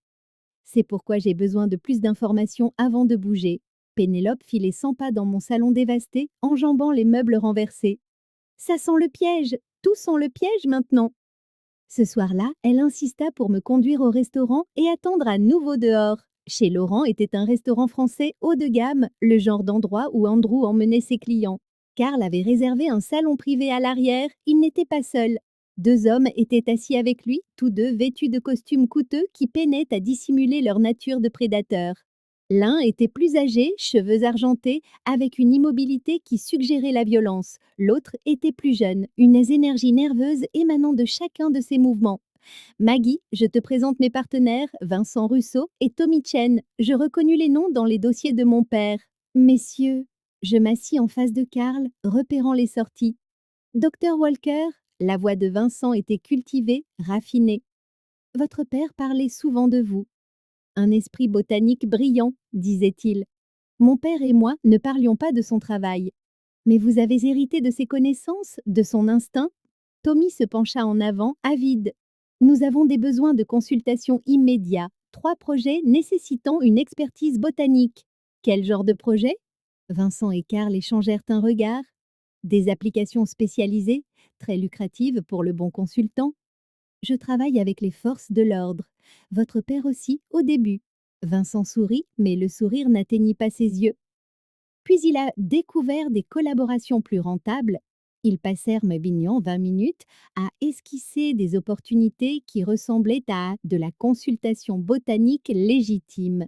C'est pourquoi j'ai besoin de plus d'informations avant de bouger. Pénélope fit les 100 pas dans mon salon dévasté, enjambant les meubles renversés. Ça sent le piège. Tout sent le piège maintenant. Ce soir-là, elle insista pour me conduire au restaurant et attendre à nouveau dehors. Chez Laurent était un restaurant français haut de gamme, le genre d'endroit où Andrew emmenait ses clients. Karl avait réservé un salon privé à l'arrière, il n'était pas seul. 2 hommes étaient assis avec lui, tous deux vêtus de costumes coûteux qui peinaient à dissimuler leur nature de prédateurs. L'un était plus âgé, cheveux argentés, avec une immobilité qui suggérait la violence. L'autre était plus jeune, une énergie nerveuse émanant de chacun de ses mouvements. Maggie, je te présente mes partenaires, Vincent Russo et Tommy Chen. Je reconnus les noms dans les dossiers de mon père. Messieurs, je m'assis en face de Karl, repérant les sorties. Docteur Walker, la voix de Vincent était cultivée, raffinée. Votre père parlait souvent de vous. Un esprit botanique brillant, disait-il. Mon père et moi ne parlions pas de son travail. Mais vous avez hérité de ses connaissances, de son instinct? Tommy se pencha en avant, avide. Nous avons des besoins de consultation immédiats. 3 projets nécessitant une expertise botanique. Quel genre de projet? Vincent et Karl échangèrent un regard. Des applications spécialisées, très lucratives pour le bon consultant. Je travaille avec les forces de l'ordre. Votre père aussi, au début. Vincent sourit, mais le sourire n'atteignit pas ses yeux. Puis il a découvert des collaborations plus rentables. Ils passèrent Mabignan 20 minutes à esquisser des opportunités qui ressemblaient à de la consultation botanique légitime,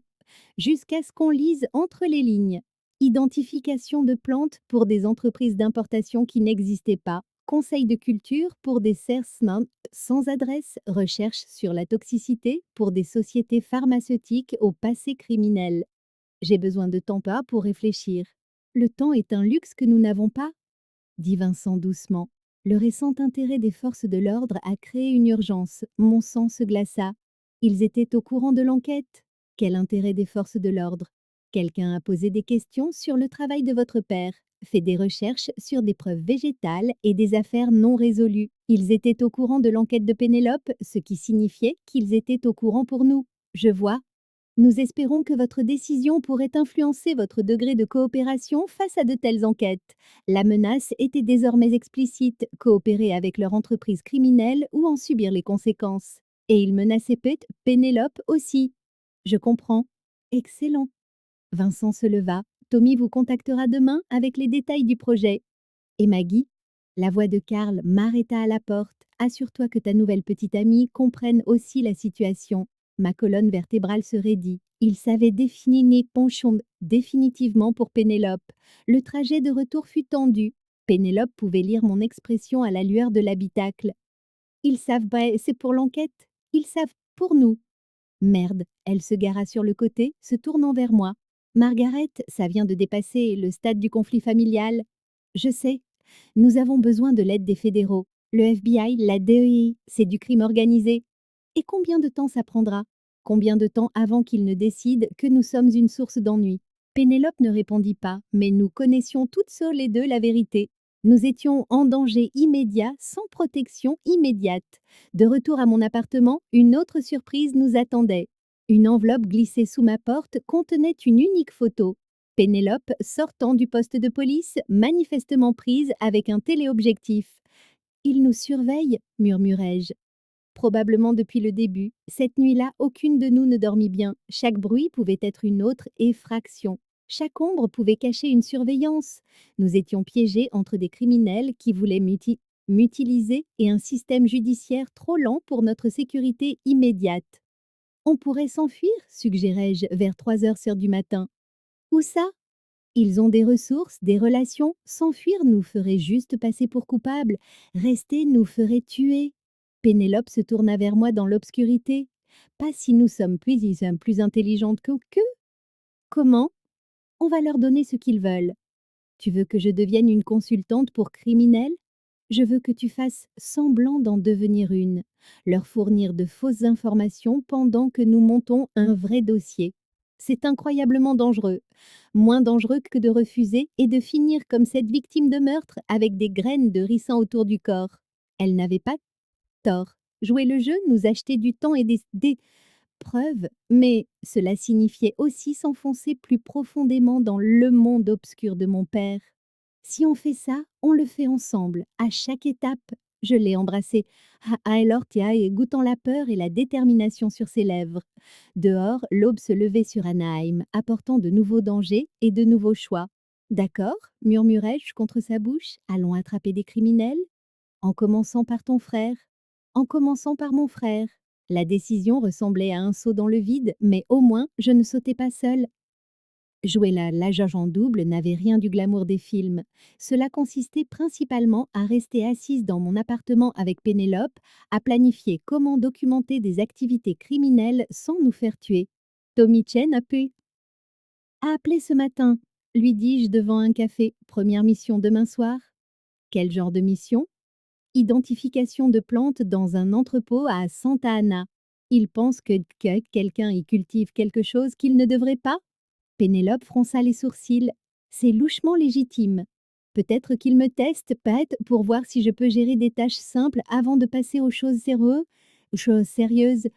jusqu'à ce qu'on lise entre les lignes. Identification de plantes pour des entreprises d'importation qui n'existaient pas. Conseil de culture pour des CERSMAN sans adresse. Recherche sur la toxicité pour des sociétés pharmaceutiques au passé criminel. J'ai besoin de temps pas pour réfléchir. Le temps est un luxe que nous n'avons pas, dit Vincent doucement. Le récent intérêt des forces de l'ordre a créé une urgence. Mon sang se glaça. Ils étaient au courant de l'enquête. Quel intérêt des forces de l'ordre? Quelqu'un a posé des questions sur le travail de votre père, fait des recherches sur des preuves végétales et des affaires non résolues. Ils étaient au courant de l'enquête de Pénélope, ce qui signifiait qu'ils étaient au courant pour nous. Je vois. Nous espérons que votre décision pourrait influencer votre degré de coopération face à de telles enquêtes. La menace était désormais explicite, coopérer avec leur entreprise criminelle ou en subir les conséquences. Et il menaçait Pénélope aussi. Je comprends. Excellent. Vincent se leva. Tommy vous contactera demain avec les détails du projet. Et Maggie? La voix de Karl m'arrêta à la porte. Assure-toi que ta nouvelle petite amie comprenne aussi la situation. Ma colonne vertébrale se raidit. Il savait définir penchant définitivement pour Pénélope. Le trajet de retour fut tendu. Pénélope pouvait lire mon expression à la lueur de l'habitacle. Ils savent pas, c'est pour l'enquête. Ils savent pour nous. Merde, elle se gara sur le côté, se tournant vers moi. Margaret, ça vient de dépasser le stade du conflit familial. Je sais. Nous avons besoin de l'aide des fédéraux. Le FBI, la DEI, c'est du crime organisé. Et combien de temps ça prendra? Combien de temps avant qu'ils ne décident que nous sommes une source d'ennui? Pénélope ne répondit pas, mais nous connaissions toutes seules les deux la vérité. Nous étions en danger immédiat, sans protection immédiate. De retour à mon appartement, une autre surprise nous attendait. Une enveloppe glissée sous ma porte contenait une unique photo. Pénélope sortant du poste de police, manifestement prise avec un téléobjectif. Il nous surveille, murmurai-je. Probablement depuis le début. Cette nuit-là, aucune de nous ne dormit bien. Chaque bruit pouvait être une autre effraction. Chaque ombre pouvait cacher une surveillance. Nous étions piégés entre des criminels qui voulaient m'utiliser et un système judiciaire trop lent pour notre sécurité immédiate. On pourrait s'enfuir, suggérai-je, vers 3 heures du matin. Où ça? Ils ont des ressources, des relations. S'enfuir nous ferait juste passer pour coupables. Rester nous ferait tuer. Pénélope se tourna vers moi dans l'obscurité. Pas si nous sommes plus intelligentes qu'eux. Comment? On va leur donner ce qu'ils veulent. Tu veux que je devienne une consultante pour criminels? Je veux que tu fasses semblant d'en devenir une. Leur fournir de fausses informations pendant que nous montons un vrai dossier. C'est incroyablement dangereux. Moins dangereux que de refuser et de finir comme cette victime de meurtre avec des graines de ricin autour du corps. Elle n'avait pas tort. Jouer le jeu nous achetait du temps et des preuves, mais cela signifiait aussi s'enfoncer plus profondément dans le monde obscur de mon père. Si on fait ça, on le fait ensemble, à chaque étape. Je l'ai embrassé, et goûtant la peur et la détermination sur ses lèvres. Dehors, l'aube se levait sur Anaheim, apportant de nouveaux dangers et de nouveaux choix. D'accord, murmurai-je contre sa bouche, allons attraper des criminels? En commençant par ton frère. En commençant par mon frère. La décision ressemblait à un saut dans le vide, mais au moins, je ne sautais pas seule. Jouer la jauge en double n'avait rien du glamour des films. Cela consistait principalement à rester assise dans mon appartement avec Pénélope, à planifier comment documenter des activités criminelles sans nous faire tuer. Tommy Chen a appelé ce matin, lui dis-je devant un café. Première mission demain soir. Quel genre de mission? Identification de plantes dans un entrepôt à Santa Ana. Il pense que quelqu'un y cultive quelque chose qu'il ne devrait pas? Pénélope fronça les sourcils. C'est louchement légitime. Peut-être qu'il me teste, Pat, pour voir si je peux gérer des tâches simples avant de passer aux choses sérieuses.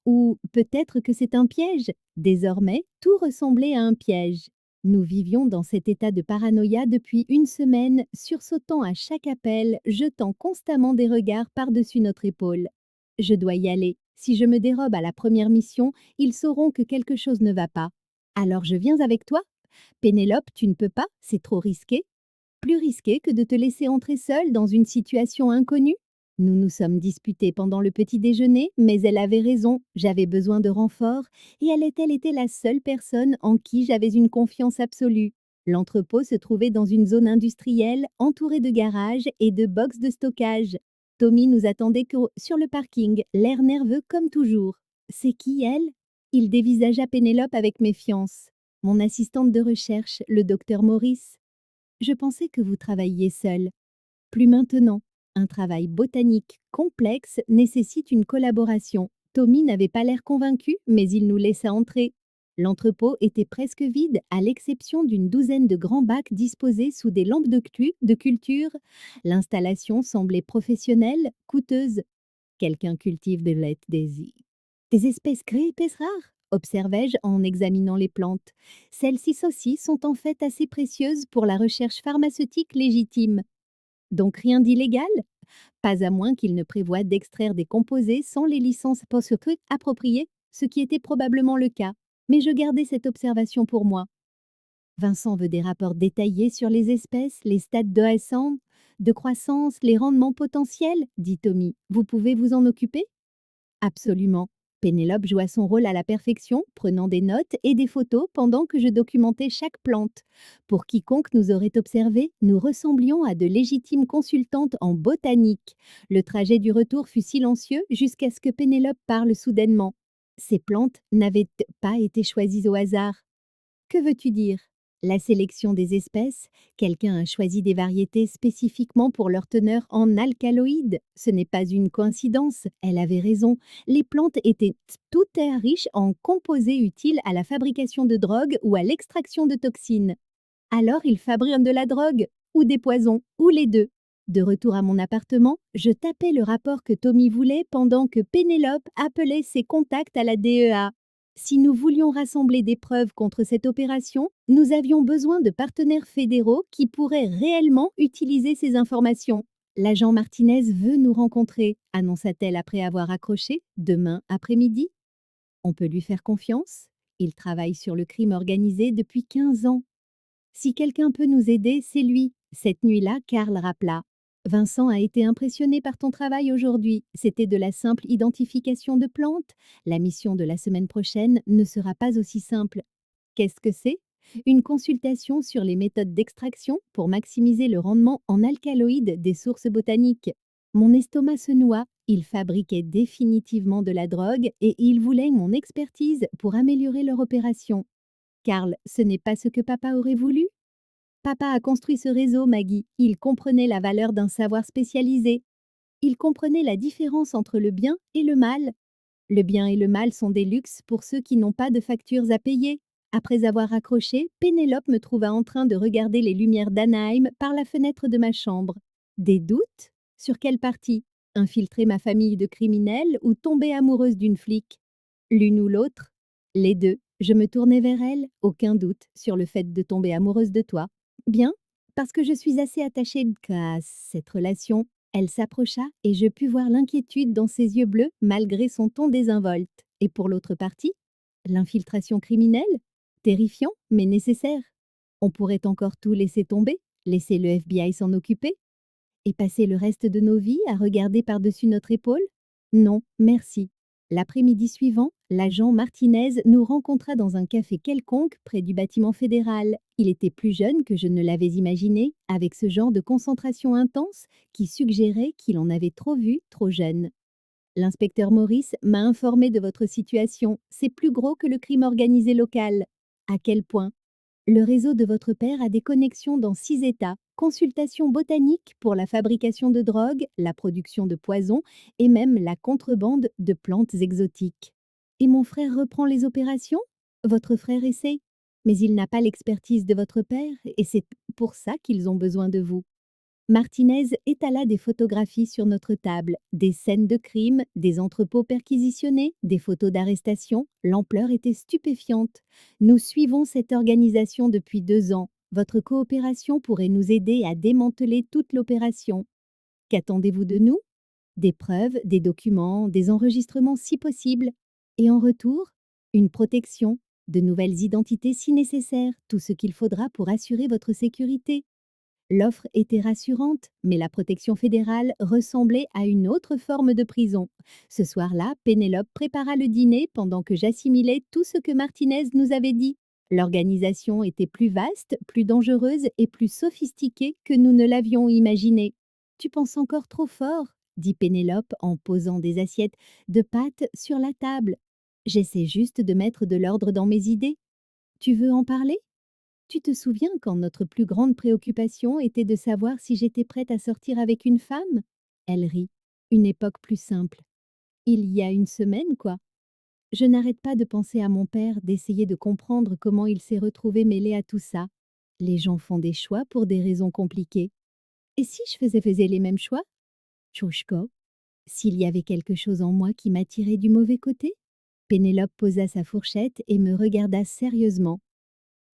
Ou peut-être que c'est un piège. Désormais, tout ressemblait à un piège. Nous vivions dans cet état de paranoïa depuis une semaine, sursautant à chaque appel, jetant constamment des regards par-dessus notre épaule. Je dois y aller. Si je me dérobe à la première mission, ils sauront que quelque chose ne va pas. Alors je viens avec toi? Pénélope, tu ne peux pas, c'est trop risqué. Plus risqué que de te laisser entrer seule dans une situation inconnue? Nous nous sommes disputés pendant le petit déjeuner, mais elle avait raison, j'avais besoin de renfort, et elle était la seule personne en qui j'avais une confiance absolue. L'entrepôt se trouvait dans une zone industrielle, entourée de garages et de boxes de stockage. Tommy nous attendait sur le parking, l'air nerveux comme toujours. C'est qui elle? Il dévisagea Pénélope avec méfiance. Mon assistante de recherche, le docteur Maurice. Je pensais que vous travailliez seul. Plus maintenant. Un travail botanique complexe nécessite une collaboration. Tommy n'avait pas l'air convaincu, mais il nous laissa entrer. L'entrepôt était presque vide, à l'exception d'une douzaine de grands bacs disposés sous des lampes de culture. L'installation semblait professionnelle, coûteuse. Quelqu'un cultive des espèces créées épaisses rares, observai-je en examinant les plantes. Celles-ci aussi sont en fait assez précieuses pour la recherche pharmaceutique légitime. Donc rien d'illégal? Pas à moins qu'il ne prévoie d'extraire des composés sans les licences post-script appropriées, ce qui était probablement le cas. Mais je gardais cette observation pour moi. Vincent veut des rapports détaillés sur les espèces, les stades de croissance, les rendements potentiels, dit Tommy. Vous pouvez vous en occuper? Absolument. Pénélope joua son rôle à la perfection, prenant des notes et des photos pendant que je documentais chaque plante. Pour quiconque nous aurait observés, nous ressemblions à de légitimes consultantes en botanique. Le trajet du retour fut silencieux jusqu'à ce que Pénélope parle soudainement. Ces plantes n'avaient pas été choisies au hasard. Que veux-tu dire? La sélection des espèces, quelqu'un a choisi des variétés spécifiquement pour leur teneur en alcaloïdes. Ce n'est pas une coïncidence, elle avait raison. Les plantes étaient toutes riches en composés utiles à la fabrication de drogues ou à l'extraction de toxines. Alors ils fabriquent de la drogue, ou des poisons, ou les deux. De retour à mon appartement, je tapais le rapport que Tommy voulait pendant que Pénélope appelait ses contacts à la DEA. Si nous voulions rassembler des preuves contre cette opération, nous avions besoin de partenaires fédéraux qui pourraient réellement utiliser ces informations. L'agent Martinez veut nous rencontrer, annonça-t-elle après avoir accroché, demain après-midi. On peut lui faire confiance? Il travaille sur le crime organisé depuis 15 ans. Si quelqu'un peut nous aider, c'est lui. Cette nuit-là, Karl rappela. Vincent a été impressionné par ton travail aujourd'hui. C'était de la simple identification de plantes. La mission de la semaine prochaine ne sera pas aussi simple. Qu'est-ce que c'est? Une consultation sur les méthodes d'extraction pour maximiser le rendement en alcaloïdes des sources botaniques. Mon estomac se noua. Il fabriquait définitivement de la drogue et il voulait mon expertise pour améliorer leur opération. Karl, ce n'est pas ce que papa aurait voulu? Papa a construit ce réseau, Maggie. Il comprenait la valeur d'un savoir spécialisé. Il comprenait la différence entre le bien et le mal. Le bien et le mal sont des luxes pour ceux qui n'ont pas de factures à payer. Après avoir accroché, Pénélope me trouva en train de regarder les lumières d'Anaheim par la fenêtre de ma chambre. Des doutes? Sur quelle partie? Infiltrer ma famille de criminels ou tomber amoureuse d'une flic? L'une ou l'autre? Les deux. Je me tournai vers elle, aucun doute sur le fait de tomber amoureuse de toi. Bien, parce que je suis assez attachée à cette relation. Elle s'approcha et je pus voir l'inquiétude dans ses yeux bleus malgré son ton désinvolte. Et pour l'autre partie, l'infiltration criminelle? Terrifiant, mais nécessaire. On pourrait encore tout laisser tomber, laisser le FBI s'en occuper, et passer le reste de nos vies à regarder par-dessus notre épaule? Non, merci. L'après-midi suivant, l'agent Martinez nous rencontra dans un café quelconque près du bâtiment fédéral. Il était plus jeune que je ne l'avais imaginé, avec ce genre de concentration intense qui suggérait qu'il en avait trop vu, trop jeune. L'inspecteur Maurice m'a informé de votre situation. C'est plus gros que le crime organisé local. À quel point? Le réseau de votre père a des connexions dans 6 États. Consultations botaniques pour la fabrication de drogues, la production de poisons et même la contrebande de plantes exotiques. Et mon frère reprend les opérations? Votre frère essaie? Mais il n'a pas l'expertise de votre père et c'est pour ça qu'ils ont besoin de vous. Martinez étala des photographies sur notre table, des scènes de crime, des entrepôts perquisitionnés, des photos d'arrestation. L'ampleur était stupéfiante. Nous suivons cette organisation depuis 2 ans. Votre coopération pourrait nous aider à démanteler toute l'opération. Qu'attendez-vous de nous? Des preuves, des documents, des enregistrements si possible. Et en retour, une protection, de nouvelles identités si nécessaire, tout ce qu'il faudra pour assurer votre sécurité. L'offre était rassurante, mais la protection fédérale ressemblait à une autre forme de prison. Ce soir-là, Pénélope prépara le dîner pendant que j'assimilais tout ce que Martinez nous avait dit. L'organisation était plus vaste, plus dangereuse et plus sophistiquée que nous ne l'avions imaginé. Tu penses encore trop fort, dit Pénélope en posant des assiettes de pâtes sur la table. J'essaie juste de mettre de l'ordre dans mes idées. Tu veux en parler? Tu te souviens quand notre plus grande préoccupation était de savoir si j'étais prête à sortir avec une femme? Elle rit. Une époque plus simple. Il y a une semaine, quoi. Je n'arrête pas de penser à mon père, d'essayer de comprendre comment il s'est retrouvé mêlé à tout ça. Les gens font des choix pour des raisons compliquées. Et si je faisais les mêmes choix? Tchouchko, s'il y avait quelque chose en moi qui m'attirait du mauvais côté? Pénélope posa sa fourchette et me regarda sérieusement.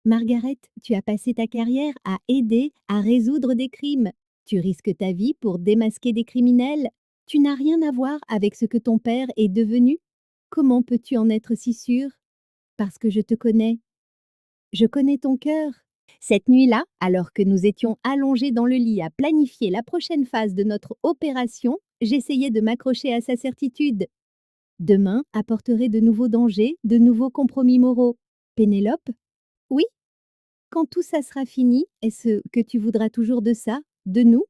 Margaret, tu as passé ta carrière à aider à résoudre des crimes. Tu risques ta vie pour démasquer des criminels. Tu n'as rien à voir avec ce que ton père est devenu. Comment peux-tu en être si sûre? Parce que je te connais. Je connais ton cœur. Cette nuit-là, alors que nous étions allongés dans le lit à planifier la prochaine phase de notre opération, j'essayais de m'accrocher à sa certitude. Demain apporterait de nouveaux dangers, de nouveaux compromis moraux. Pénélope? Oui? Quand tout ça sera fini, est-ce que tu voudras toujours de ça, de nous?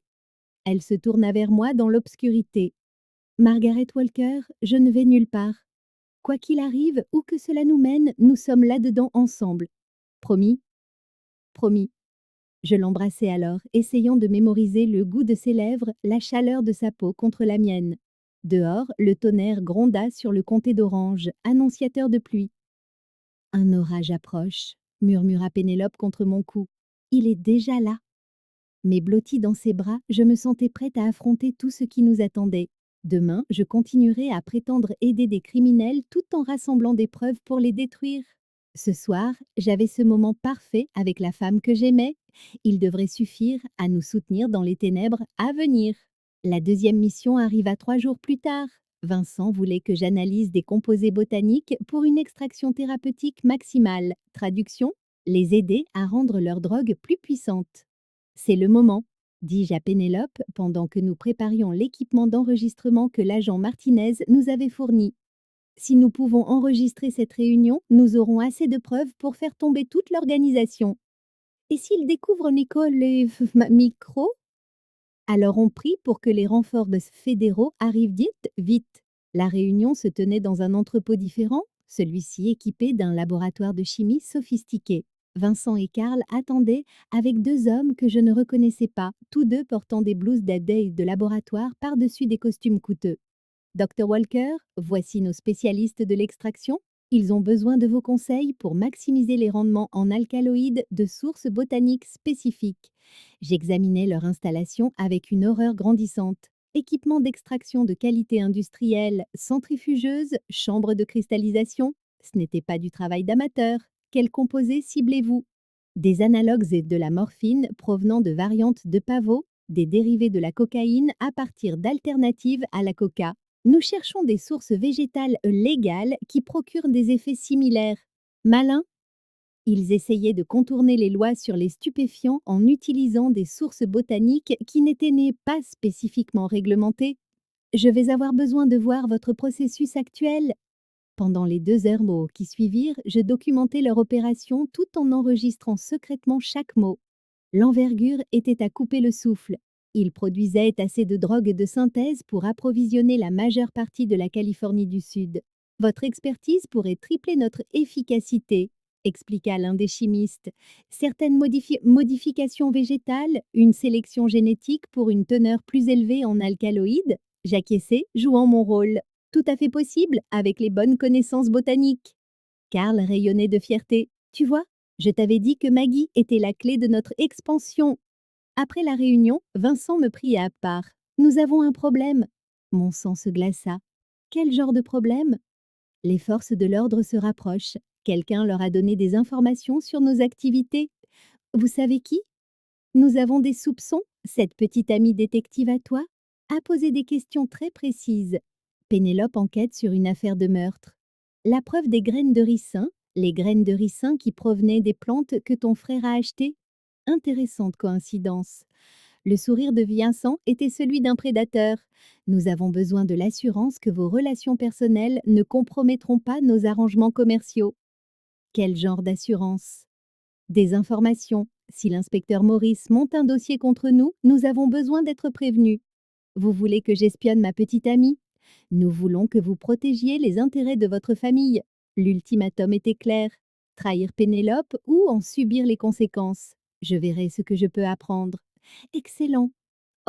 Elle se tourna vers moi dans l'obscurité. Margaret Walker, je ne vais nulle part. Quoi qu'il arrive, où que cela nous mène, nous sommes là-dedans ensemble. Promis? Promis. Je l'embrassai alors, essayant de mémoriser le goût de ses lèvres, la chaleur de sa peau contre la mienne. Dehors, le tonnerre gronda sur le comté d'Orange, annonciateur de pluie. Un orage approche, murmura Pénélope contre mon cou. Il est déjà là. Mais blottie dans ses bras, je me sentais prête à affronter tout ce qui nous attendait. Demain, je continuerai à prétendre aider des criminels tout en rassemblant des preuves pour les détruire. Ce soir, j'avais ce moment parfait avec la femme que j'aimais. Il devrait suffire à nous soutenir dans les ténèbres à venir. La deuxième mission arriva 3 jours plus tard. Vincent voulait que j'analyse des composés botaniques pour une extraction thérapeutique maximale. Traduction, les aider à rendre leur drogue plus puissante. C'est le moment, dis-je à Pénélope pendant que nous préparions l'équipement d'enregistrement que l'agent Martinez nous avait fourni. Si nous pouvons enregistrer cette réunion, nous aurons assez de preuves pour faire tomber toute l'organisation. Et s'ils découvrent Nicole et micro? Alors on prie pour que les renforts fédéraux arrivent vite. La réunion se tenait dans un entrepôt différent, celui-ci équipé d'un laboratoire de chimie sophistiqué. Vincent et Karl attendaient avec 2 hommes que je ne reconnaissais pas, tous deux portant des blouses de laboratoire par-dessus des costumes coûteux. Dr Walker, voici nos spécialistes de l'extraction. Ils ont besoin de vos conseils pour maximiser les rendements en alcaloïdes de sources botaniques spécifiques. J'examinais leur installation avec une horreur grandissante. Équipement d'extraction de qualité industrielle, centrifugeuse, chambre de cristallisation. Ce n'était pas du travail d'amateur. Quels composés ciblez-vous? Des analogues et de la morphine provenant de variantes de pavot, des dérivés de la cocaïne à partir d'alternatives à la coca. Nous cherchons des sources végétales légales qui procurent des effets similaires. Malins? Ils essayaient de contourner les lois sur les stupéfiants en utilisant des sources botaniques qui n'étaient pas spécifiquement réglementées. Je vais avoir besoin de voir votre processus actuel. Pendant les 2 heures qui suivirent, je documentais leur opération tout en enregistrant secrètement chaque mot. L'envergure était à couper le souffle. Ils produisaient assez de drogue de synthèse pour approvisionner la majeure partie de la Californie du Sud. Votre expertise pourrait tripler notre efficacité, expliqua l'un des chimistes. Certaines modifications végétales, une sélection génétique pour une teneur plus élevée en alcaloïdes, j'acquiesçai, jouant mon rôle. Tout à fait possible avec les bonnes connaissances botaniques. Karl rayonnait de fierté. Tu vois, je t'avais dit que Maggie était la clé de notre expansion. Après la réunion, Vincent me prit à part. Nous avons un problème. Mon sang se glaça. Quel genre de problème? Les forces de l'ordre se rapprochent. Quelqu'un leur a donné des informations sur nos activités. Vous savez qui? Nous avons des soupçons. Cette petite amie détective à toi a posé des questions très précises. Pénélope enquête sur une affaire de meurtre. La preuve des graines de ricin, les graines de ricin qui provenaient des plantes que ton frère a achetées. Intéressante coïncidence. Le sourire de Vincent était celui d'un prédateur. Nous avons besoin de l'assurance que vos relations personnelles ne compromettront pas nos arrangements commerciaux. Quel genre d'assurance? Des informations. Si l'inspecteur Maurice monte un dossier contre nous, nous avons besoin d'être prévenus. Vous voulez que j'espionne ma petite amie? Nous voulons que vous protégiez les intérêts de votre famille. L'ultimatum était clair. Trahir Pénélope ou en subir les conséquences. Je verrai ce que je peux apprendre. Excellent.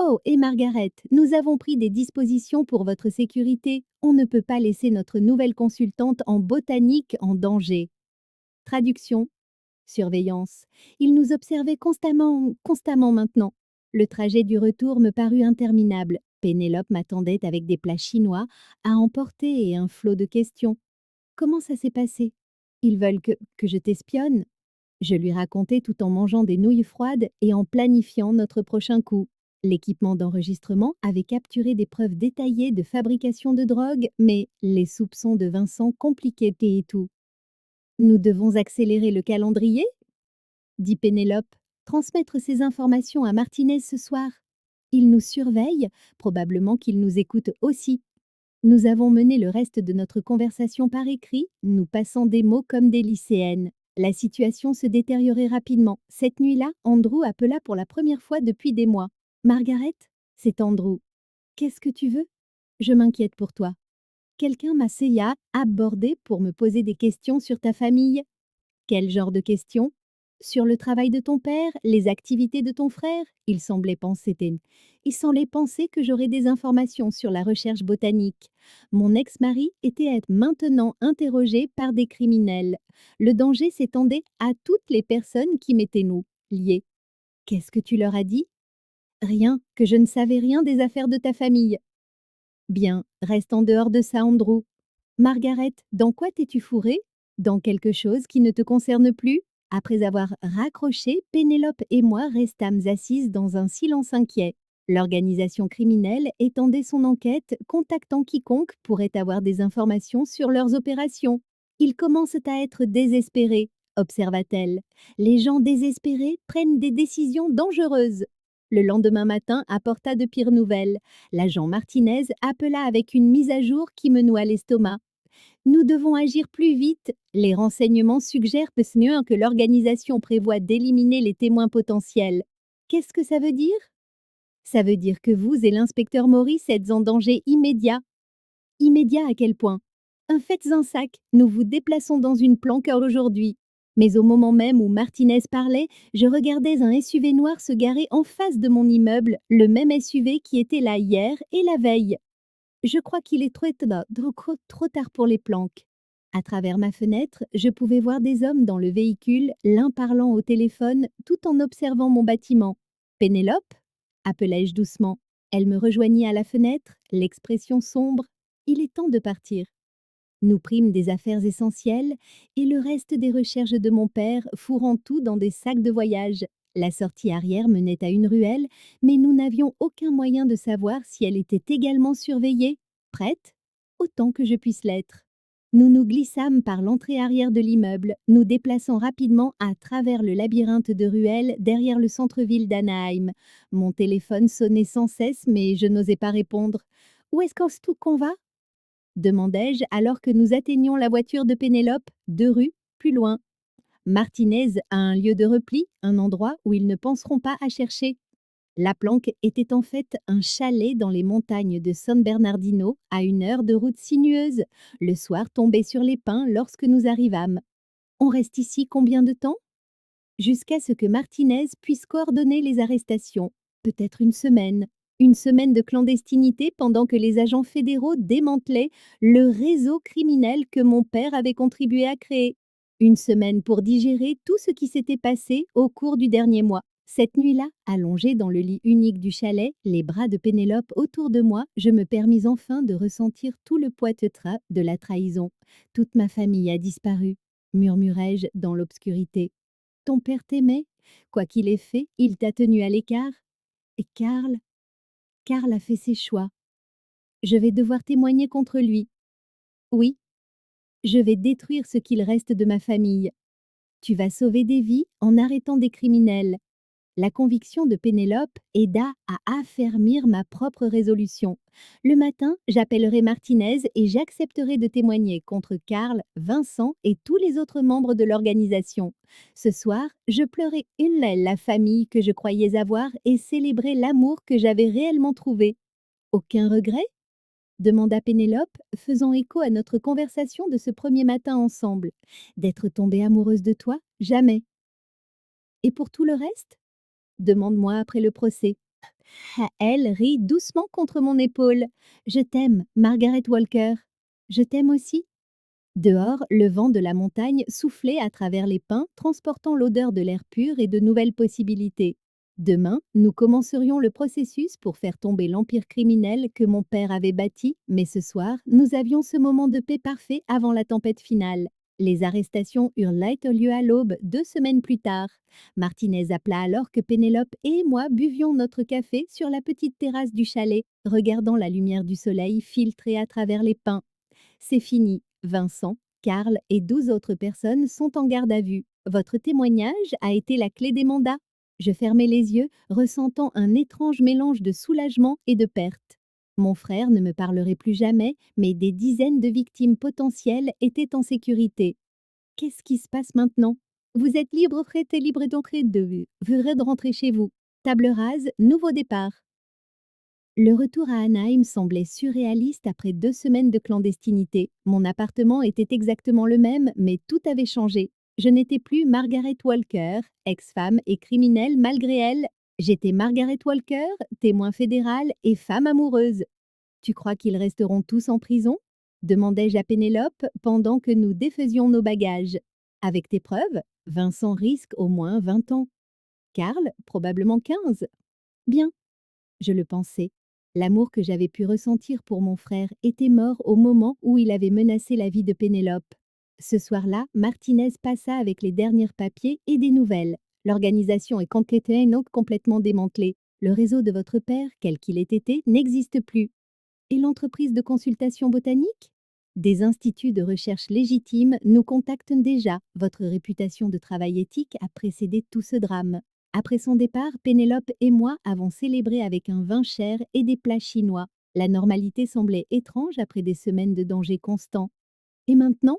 Oh, et Margaret, nous avons pris des dispositions pour votre sécurité. On ne peut pas laisser notre nouvelle consultante en botanique en danger. Traduction. Surveillance. Il nous observait constamment maintenant. Le trajet du retour me parut interminable. Pénélope m'attendait avec des plats chinois à emporter et un flot de questions. Comment ça s'est passé? Ils veulent que je t'espionne? Je lui racontais tout en mangeant des nouilles froides et en planifiant notre prochain coup. L'équipement d'enregistrement avait capturé des preuves détaillées de fabrication de drogue, mais les soupçons de Vincent compliquaient et tout. Nous devons accélérer le calendrier? Dit Pénélope. Transmettre ces informations à Martinez ce soir. Il nous surveille, probablement qu'il nous écoute aussi. Nous avons mené le reste de notre conversation par écrit, nous passant des mots comme des lycéennes. La situation se détériorait rapidement. Cette nuit-là, Andrew appela pour la première fois depuis des mois. Margaret, c'est Andrew. Qu'est-ce que tu veux? Je m'inquiète pour toi. Quelqu'un m'essaya abordé pour me poser des questions sur ta famille. Quel genre de questions? Sur le travail de ton père, les activités de ton frère? Il semblait penser que j'aurais des informations sur la recherche botanique. Mon ex-mari était maintenant interrogé par des criminels. Le danger s'étendait à toutes les personnes qui m'étaient nous liées. Qu'est-ce que tu leur as dit? Rien, que je ne savais rien des affaires de ta famille. Bien, reste en dehors de ça, Andrew. Margaret, dans quoi t'es-tu fourrée? Dans quelque chose qui ne te concerne plus? Après avoir raccroché, Pénélope et moi restâmes assises dans un silence inquiet. L'organisation criminelle étendait son enquête, contactant quiconque pourrait avoir des informations sur leurs opérations. Ils commencent à être désespérés, observa-t-elle. Les gens désespérés prennent des décisions dangereuses. Le lendemain matin apporta de pires nouvelles. L'agent Martinez appela avec une mise à jour qui me noua l'estomac. Nous devons agir plus vite. Les renseignements suggèrent que l'organisation prévoit d'éliminer les témoins potentiels. Qu'est-ce que ça veut dire? Ça veut dire que vous et l'inspecteur Maurice êtes en danger immédiat. Immédiat à quel point? Faites un sac, nous vous déplaçons dans une planque aujourd'hui. Mais au moment même où Martinez parlait, je regardais un SUV noir se garer en face de mon immeuble, le même SUV qui était là hier et la veille. Je crois qu'il est trop tard pour les planques. À travers ma fenêtre, je pouvais voir des hommes dans le véhicule, l'un parlant au téléphone, tout en observant mon bâtiment. Pénélope? Appelai-je doucement. Elle me rejoignit à la fenêtre, l'expression sombre. Il est temps de partir. Nous prîmes des affaires essentielles et le reste des recherches de mon père, fourrant tout dans des sacs de voyage. La sortie arrière menait à une ruelle, mais nous n'avions aucun moyen de savoir si elle était également surveillée. Prête? Autant que je puisse l'être. Nous nous glissâmes par l'entrée arrière de l'immeuble, nous déplaçant rapidement à travers le labyrinthe de ruelles derrière le centre-ville d'Anaheim. Mon téléphone sonnait sans cesse, mais je n'osais pas répondre. « Où est-ce qu'on va ?» demandai-je alors que nous atteignions la voiture de Pénélope, 2 rues plus loin. Martinez a un lieu de repli, un endroit où ils ne penseront pas à chercher. La planque était en fait un chalet dans les montagnes de San Bernardino, à 1 heure de route sinueuse. Le soir tombait sur les pins lorsque nous arrivâmes. On reste ici combien de temps? Jusqu'à ce que Martinez puisse coordonner les arrestations. Peut-être 1 semaine. 1 semaine de clandestinité pendant que les agents fédéraux démantelaient le réseau criminel que mon père avait contribué à créer. 1 semaine pour digérer tout ce qui s'était passé au cours du dernier mois. Cette nuit-là, allongée dans le lit unique du chalet, les bras de Pénélope autour de moi, je me permis enfin de ressentir tout le poids-teutras de la trahison. Toute ma famille a disparu, murmurai-je dans l'obscurité. Ton père t'aimait. Quoi qu'il ait fait, il t'a tenu à l'écart. Et Karl a fait ses choix. Je vais devoir témoigner contre lui. Oui, je vais détruire ce qu'il reste de ma famille. Tu vas sauver des vies en arrêtant des criminels. La conviction de Pénélope aida à affermir ma propre résolution. Le matin, j'appellerai Martinez et j'accepterai de témoigner contre Karl, Vincent et tous les autres membres de l'organisation. Ce soir, je pleurai une la famille que je croyais avoir et célébrer l'amour que j'avais réellement trouvé. Aucun regret demanda Pénélope, faisant écho à notre conversation de ce premier matin ensemble. D'être tombée amoureuse de toi, jamais. Et pour tout le reste demande-moi après le procès. Ah, elle rit doucement contre mon épaule. Je t'aime, Margaret Walker. Je t'aime aussi. Dehors, le vent de la montagne soufflait à travers les pins, transportant l'odeur de l'air pur et de nouvelles possibilités. Demain, nous commencerions le processus pour faire tomber l'empire criminel que mon père avait bâti, mais ce soir, nous avions ce moment de paix parfait avant la tempête finale. Les arrestations eurent lieu à l'aube 2 semaines plus tard. Martinez appela alors que Pénélope et moi buvions notre café sur la petite terrasse du chalet, regardant la lumière du soleil filtrer à travers les pins. C'est fini. Vincent, Karl et 12 autres personnes sont en garde à vue. Votre témoignage a été la clé des mandats. Je fermai les yeux, ressentant un étrange mélange de soulagement et de perte. Mon frère ne me parlerait plus jamais, mais des dizaines de victimes potentielles étaient en sécurité. Qu'est-ce qui se passe maintenant? Vous êtes libre, prêt et libre d'entrer de veuillez de rentrer chez vous. Table rase, nouveau départ. Le retour à Anaheim semblait surréaliste après 2 semaines de clandestinité. Mon appartement était exactement le même, mais tout avait changé. Je n'étais plus Margaret Walker, ex-femme et criminelle malgré elle. J'étais Margaret Walker, témoin fédéral et femme amoureuse. Tu crois qu'ils resteront tous en prison? Demandai-je à Pénélope pendant que nous défaisions nos bagages. Avec tes preuves, Vincent risque au moins 20 ans. Karl, probablement 15. Bien, je le pensais. L'amour que j'avais pu ressentir pour mon frère était mort au moment où il avait menacé la vie de Pénélope. Ce soir-là, Martinez passa avec les derniers papiers et des nouvelles. L'organisation est complètement démantelée. Le réseau de votre père, quel qu'il ait été, n'existe plus. Et l'entreprise de consultation botanique? Des instituts de recherche légitimes nous contactent déjà. Votre réputation de travail éthique a précédé tout ce drame. Après son départ, Pénélope et moi avons célébré avec un vin cher et des plats chinois. La normalité semblait étrange après des semaines de danger constant. Et maintenant?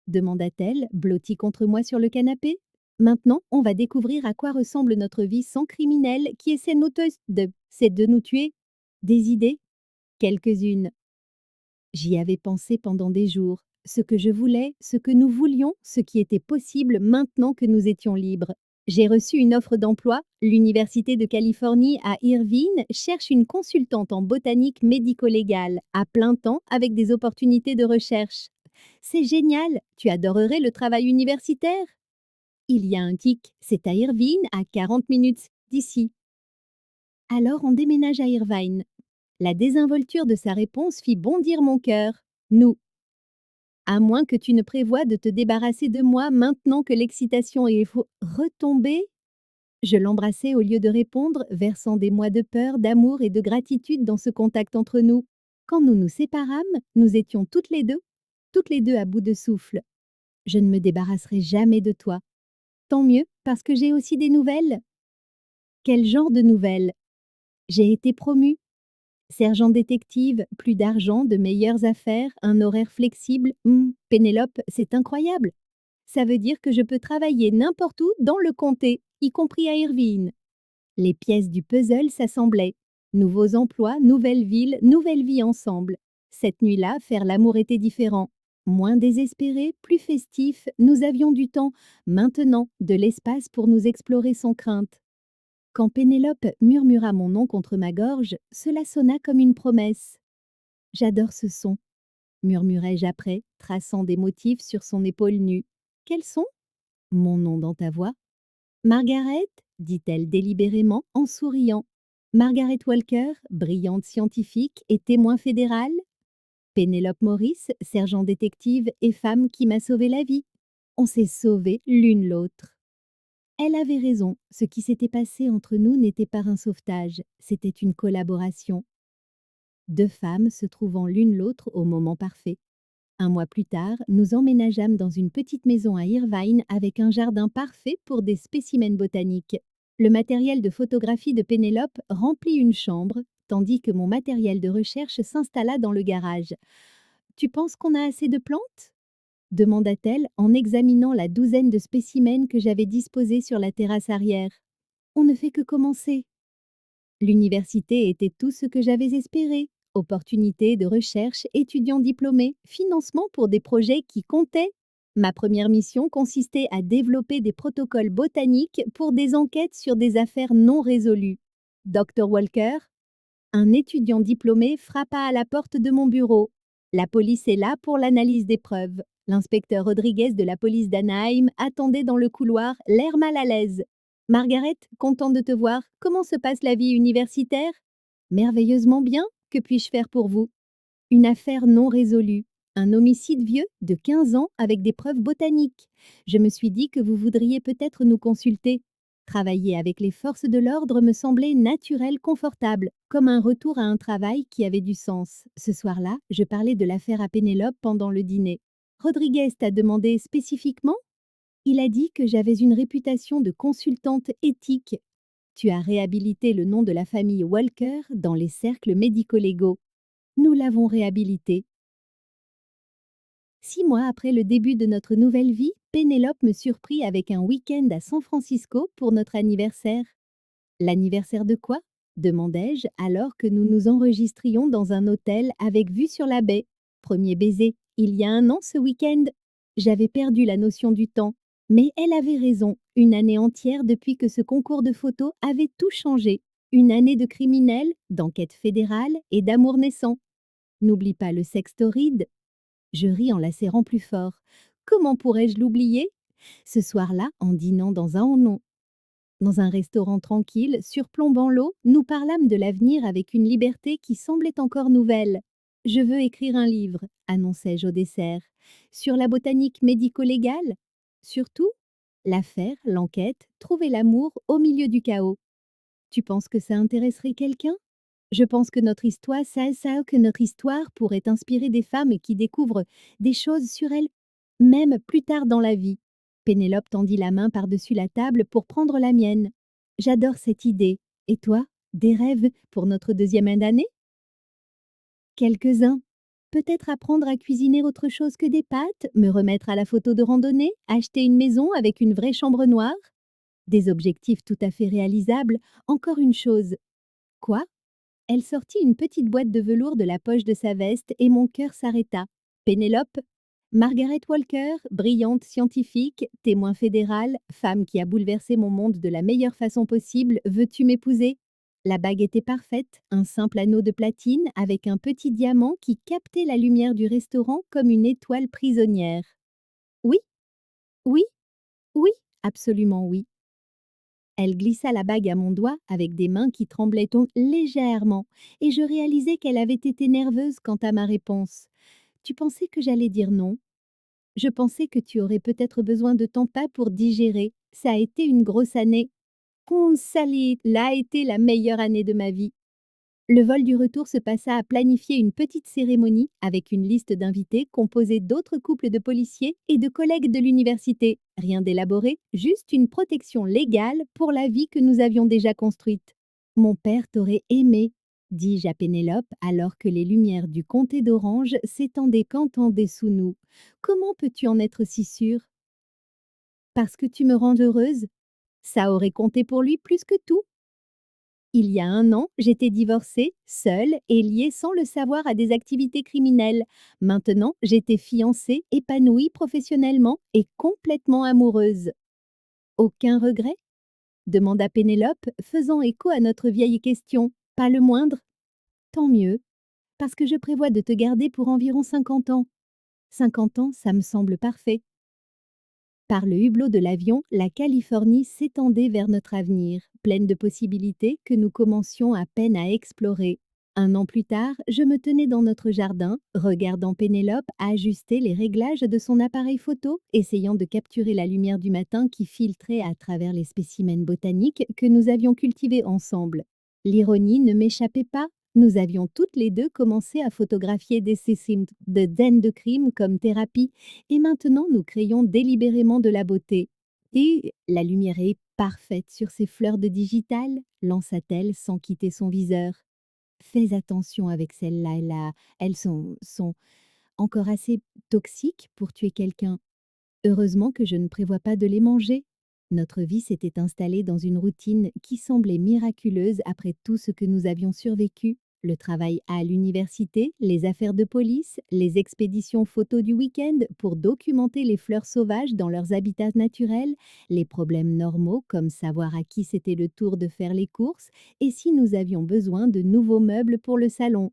Demanda-t-elle, blottie contre moi sur le canapé. Maintenant, on va découvrir à quoi ressemble notre vie sans criminel qui essaie c'est de nous tuer. Des idées? Quelques-unes. J'y avais pensé pendant des jours. Ce que je voulais, ce que nous voulions, ce qui était possible maintenant que nous étions libres. J'ai reçu une offre d'emploi. L'Université de Californie à Irvine cherche une consultante en botanique médico-légale, à plein temps avec des opportunités de recherche. C'est génial, tu adorerais le travail universitaire. Il y a un tic, c'est à Irvine, à 40 minutes d'ici. Alors on déménage à Irvine. La désinvolture de sa réponse fit bondir mon cœur. Nous. À moins que tu ne prévoies de te débarrasser de moi maintenant que l'excitation est retombée. Je l'embrassai au lieu de répondre, versant des mois de peur, d'amour et de gratitude dans ce contact entre nous. Quand nous nous séparâmes, nous étions toutes les deux à bout de souffle. Je ne me débarrasserai jamais de toi. Tant mieux, parce que j'ai aussi des nouvelles. Quel genre de nouvelles? J'ai été promue. Sergent détective, plus d'argent, de meilleures affaires, un horaire flexible. Pénélope, c'est incroyable. Ça veut dire que je peux travailler n'importe où dans le comté, y compris à Irvine. Les pièces du puzzle s'assemblaient. Nouveaux emplois, nouvelle ville, nouvelle vie ensemble. Cette nuit-là, faire l'amour était différent. Moins désespéré, plus festif, nous avions du temps, maintenant, de l'espace pour nous explorer sans crainte. Quand Pénélope murmura mon nom contre ma gorge, cela sonna comme une promesse. J'adore ce son, murmurai-je après, traçant des motifs sur son épaule nue. Quels sont? Mon nom dans ta voix. Margaret, dit-elle délibérément en souriant. Margaret Walker, brillante scientifique et témoin fédéral. Pénélope Morris, sergent détective et femme qui m'a sauvé la vie. On s'est sauvés l'une l'autre. Elle avait raison, ce qui s'était passé entre nous n'était pas un sauvetage, c'était une collaboration. Deux femmes se trouvant l'une l'autre au moment parfait. Un mois plus tard, nous emménageâmes dans une petite maison à Irvine avec un jardin parfait pour des spécimens botaniques. Le matériel de photographie de Pénélope remplit une chambre, tandis que mon matériel de recherche s'installa dans le garage. Tu penses qu'on a assez de plantes? Demanda-t-elle en examinant la douzaine de spécimens que j'avais disposés sur la terrasse arrière. On ne fait que commencer. L'université était tout ce que j'avais espéré. Opportunités de recherche, étudiants diplômés, financement pour des projets qui comptaient. Ma première mission consistait à développer des protocoles botaniques pour des enquêtes sur des affaires non résolues. Dr. Walker, un étudiant diplômé, frappa à la porte de mon bureau. La police est là pour l'analyse des preuves. L'inspecteur Rodriguez de la police d'Anaheim attendait dans le couloir, l'air mal à l'aise. Margaret, content de te voir, comment se passe la vie universitaire? Merveilleusement bien, que puis-je faire pour vous? Une affaire non résolue, un homicide vieux de 15 ans avec des preuves botaniques. Je me suis dit que vous voudriez peut-être nous consulter. Travailler avec les forces de l'ordre me semblait naturel, confortable, comme un retour à un travail qui avait du sens. Ce soir-là, je parlais de l'affaire à Pénélope pendant le dîner. Rodriguez t'a demandé spécifiquement? Il a dit que j'avais une réputation de consultante éthique. Tu as réhabilité le nom de la famille Walker dans les cercles médico-légaux. Nous l'avons réhabilité. 6 mois après le début de notre nouvelle vie, Pénélope me surprit avec un week-end à San Francisco pour notre anniversaire. L'anniversaire de quoi? Demandai-je alors que nous nous enregistrions dans un hôtel avec vue sur la baie. Premier baiser, il y a un an ce week-end. J'avais perdu la notion du temps. Mais elle avait raison, une année entière depuis que ce concours de photos avait tout changé. Une année de criminels, d'enquête fédérale et d'amour naissant. N'oublie pas le sexe torride. Je ris en la serrant plus fort. Comment pourrais-je l'oublier? Ce soir-là, en dînant dans un restaurant tranquille, surplombant l'eau, nous parlâmes de l'avenir avec une liberté qui semblait encore nouvelle. Je veux écrire un livre, annonçai-je au dessert. Sur la botanique médico-légale? Surtout, l'affaire, l'enquête, trouver l'amour au milieu du chaos. Tu penses que ça intéresserait quelqu'un? Je pense que notre histoire pourrait inspirer des femmes qui découvrent des choses sur elles, même plus tard dans la vie. Pénélope tendit la main par-dessus la table pour prendre la mienne. J'adore cette idée. Et toi, des rêves pour notre deuxième année? Quelques-uns. Peut-être apprendre à cuisiner autre chose que des pâtes, me remettre à la photo de randonnée, acheter une maison avec une vraie chambre noire. Des objectifs tout à fait réalisables. Encore une chose. Quoi? Elle sortit une petite boîte de velours de la poche de sa veste et mon cœur s'arrêta. Pénélope, Margaret Walker, brillante scientifique, témoin fédéral, femme qui a bouleversé mon monde de la meilleure façon possible, veux-tu m'épouser? La bague était parfaite, un simple anneau de platine avec un petit diamant qui captait la lumière du restaurant comme une étoile prisonnière. Oui, oui, oui, absolument oui. Elle glissa la bague à mon doigt avec des mains qui tremblaient légèrement, et je réalisai qu'elle avait été nerveuse quant à ma réponse. Tu pensais que j'allais dire non? Je pensais que tu aurais peut-être besoin de temps pas pour digérer. Ça a été une grosse année. Consalit, là a été la meilleure année de ma vie. Le vol du retour se passa à planifier une petite cérémonie avec une liste d'invités composée d'autres couples de policiers et de collègues de l'université. Rien d'élaboré, juste une protection légale pour la vie que nous avions déjà construite. Mon père t'aurait aimé, dis-je à Pénélope alors que les lumières du comté d'Orange s'étendaient qu'entendaient sous nous. Comment peux-tu en être si sûre? Parce que tu me rends heureuse. Ça aurait compté pour lui plus que tout. Il y a un an, j'étais divorcée, seule et liée sans le savoir à des activités criminelles. Maintenant, j'étais fiancée, épanouie professionnellement et complètement amoureuse. Aucun regret? Demanda Pénélope, faisant écho à notre vieille question. Pas le moindre? Tant mieux, parce que je prévois de te garder pour environ 50 ans. 50 ans, ça me semble parfait. Par le hublot de l'avion, la Californie s'étendait vers notre avenir, pleine de possibilités que nous commencions à peine à explorer. Un an plus tard, je me tenais dans notre jardin, regardant Pénélope ajuster les réglages de son appareil photo, essayant de capturer la lumière du matin qui filtrait à travers les spécimens botaniques que nous avions cultivés ensemble. L'ironie ne m'échappait pas. Nous avions toutes les deux commencé à photographier des sessions de zen de crime comme thérapie, et maintenant nous créons délibérément de la beauté. Et la lumière est parfaite sur ces fleurs de digital, lança-t-elle sans quitter son viseur. Fais attention avec celles-là, elles sont encore assez toxiques pour tuer quelqu'un. Heureusement que je ne prévois pas de les manger. Notre vie s'était installée dans une routine qui semblait miraculeuse après tout ce que nous avions survécu. Le travail à l'université, les affaires de police, les expéditions photos du week-end pour documenter les fleurs sauvages dans leurs habitats naturels, les problèmes normaux comme savoir à qui c'était le tour de faire les courses et si nous avions besoin de nouveaux meubles pour le salon.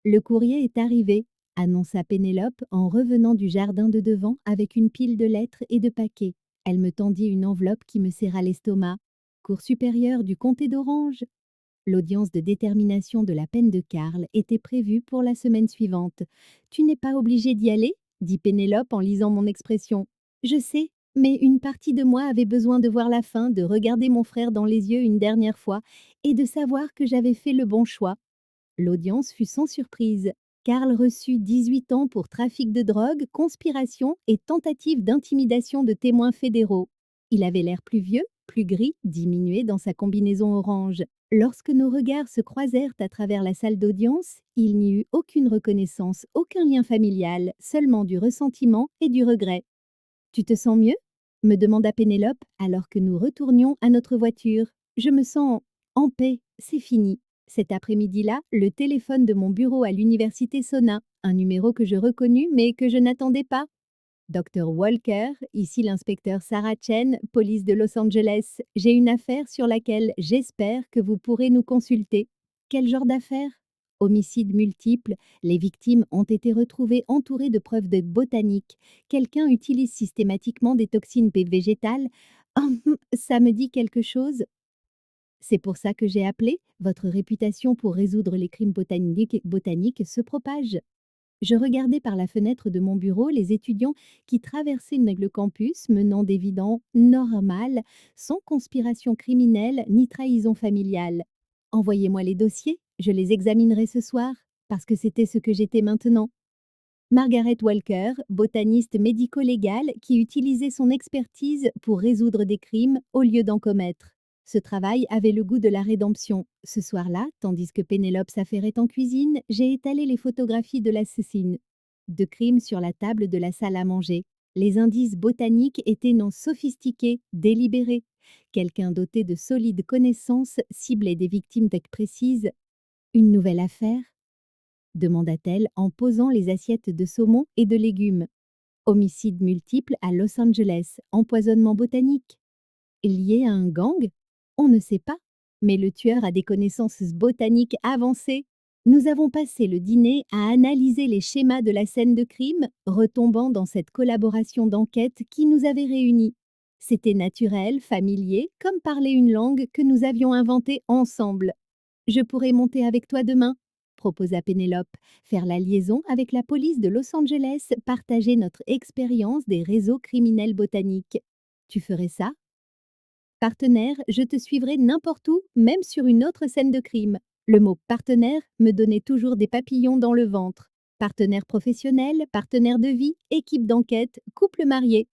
Le courrier est arrivé, annonça Pénélope en revenant du jardin de devant avec une pile de lettres et de paquets. Elle me tendit une enveloppe qui me serra l'estomac. Cour supérieure du comté d'Orange. L'audience de détermination de la peine de Karl était prévue pour la semaine suivante. Tu n'es pas obligé d'y aller, dit Pénélope en lisant mon expression. Je sais, mais une partie de moi avait besoin de voir la fin, de regarder mon frère dans les yeux une dernière fois et de savoir que j'avais fait le bon choix. L'audience fut sans surprise. Karl reçut 18 ans pour trafic de drogue, conspiration et tentative d'intimidation de témoins fédéraux. Il avait l'air plus vieux, plus gris, diminué dans sa combinaison orange. Lorsque nos regards se croisèrent à travers la salle d'audience, il n'y eut aucune reconnaissance, aucun lien familial, seulement du ressentiment et du regret. Tu te sens mieux me demanda Pénélope alors que nous retournions à notre voiture. Je me sens en paix, c'est fini. Cet après-midi-là, le téléphone de mon bureau à l'université sonna, un numéro que je reconnus mais que je n'attendais pas. Dr Walker, ici l'inspecteur Sarah Chen, police de Los Angeles. J'ai une affaire sur laquelle j'espère que vous pourrez nous consulter. Quel genre d'affaire? Homicides multiples, les victimes ont été retrouvées entourées de preuves de botanique. Quelqu'un utilise systématiquement des toxines végétales. Ça me dit quelque chose. C'est pour ça que j'ai appelé. Votre réputation pour résoudre les crimes botaniques se propage. Je regardais par la fenêtre de mon bureau les étudiants qui traversaient le campus menant des vies normales, sans conspiration criminelle ni trahison familiale. Envoyez-moi les dossiers, je les examinerai ce soir, parce que c'était ce que j'étais maintenant. Margaret Walker, botaniste médico-légale qui utilisait son expertise pour résoudre des crimes au lieu d'en commettre. Ce travail avait le goût de la rédemption. Ce soir-là, tandis que Pénélope s'affairait en cuisine, j'ai étalé les photographies de l'assassine de crime sur la table de la salle à manger. Les indices botaniques étaient non sophistiqués, délibérés. Quelqu'un doté de solides connaissances ciblait des victimes précises. Une nouvelle affaire demanda-t-elle en posant les assiettes de saumon et de légumes. Homicide multiple à Los Angeles, empoisonnement botanique. Lié à un gang? On ne sait pas, mais le tueur a des connaissances botaniques avancées. Nous avons passé le dîner à analyser les schémas de la scène de crime, retombant dans cette collaboration d'enquête qui nous avait réunis. C'était naturel, familier, comme parler une langue que nous avions inventée ensemble. Je pourrais monter avec toi demain, proposa Pénélope, faire la liaison avec la police de Los Angeles, partager notre expérience des réseaux criminels botaniques. Tu ferais ça? Partenaire, je te suivrai n'importe où, même sur une autre scène de crime. Le mot partenaire me donnait toujours des papillons dans le ventre. Partenaire professionnel, partenaire de vie, équipe d'enquête, couple marié.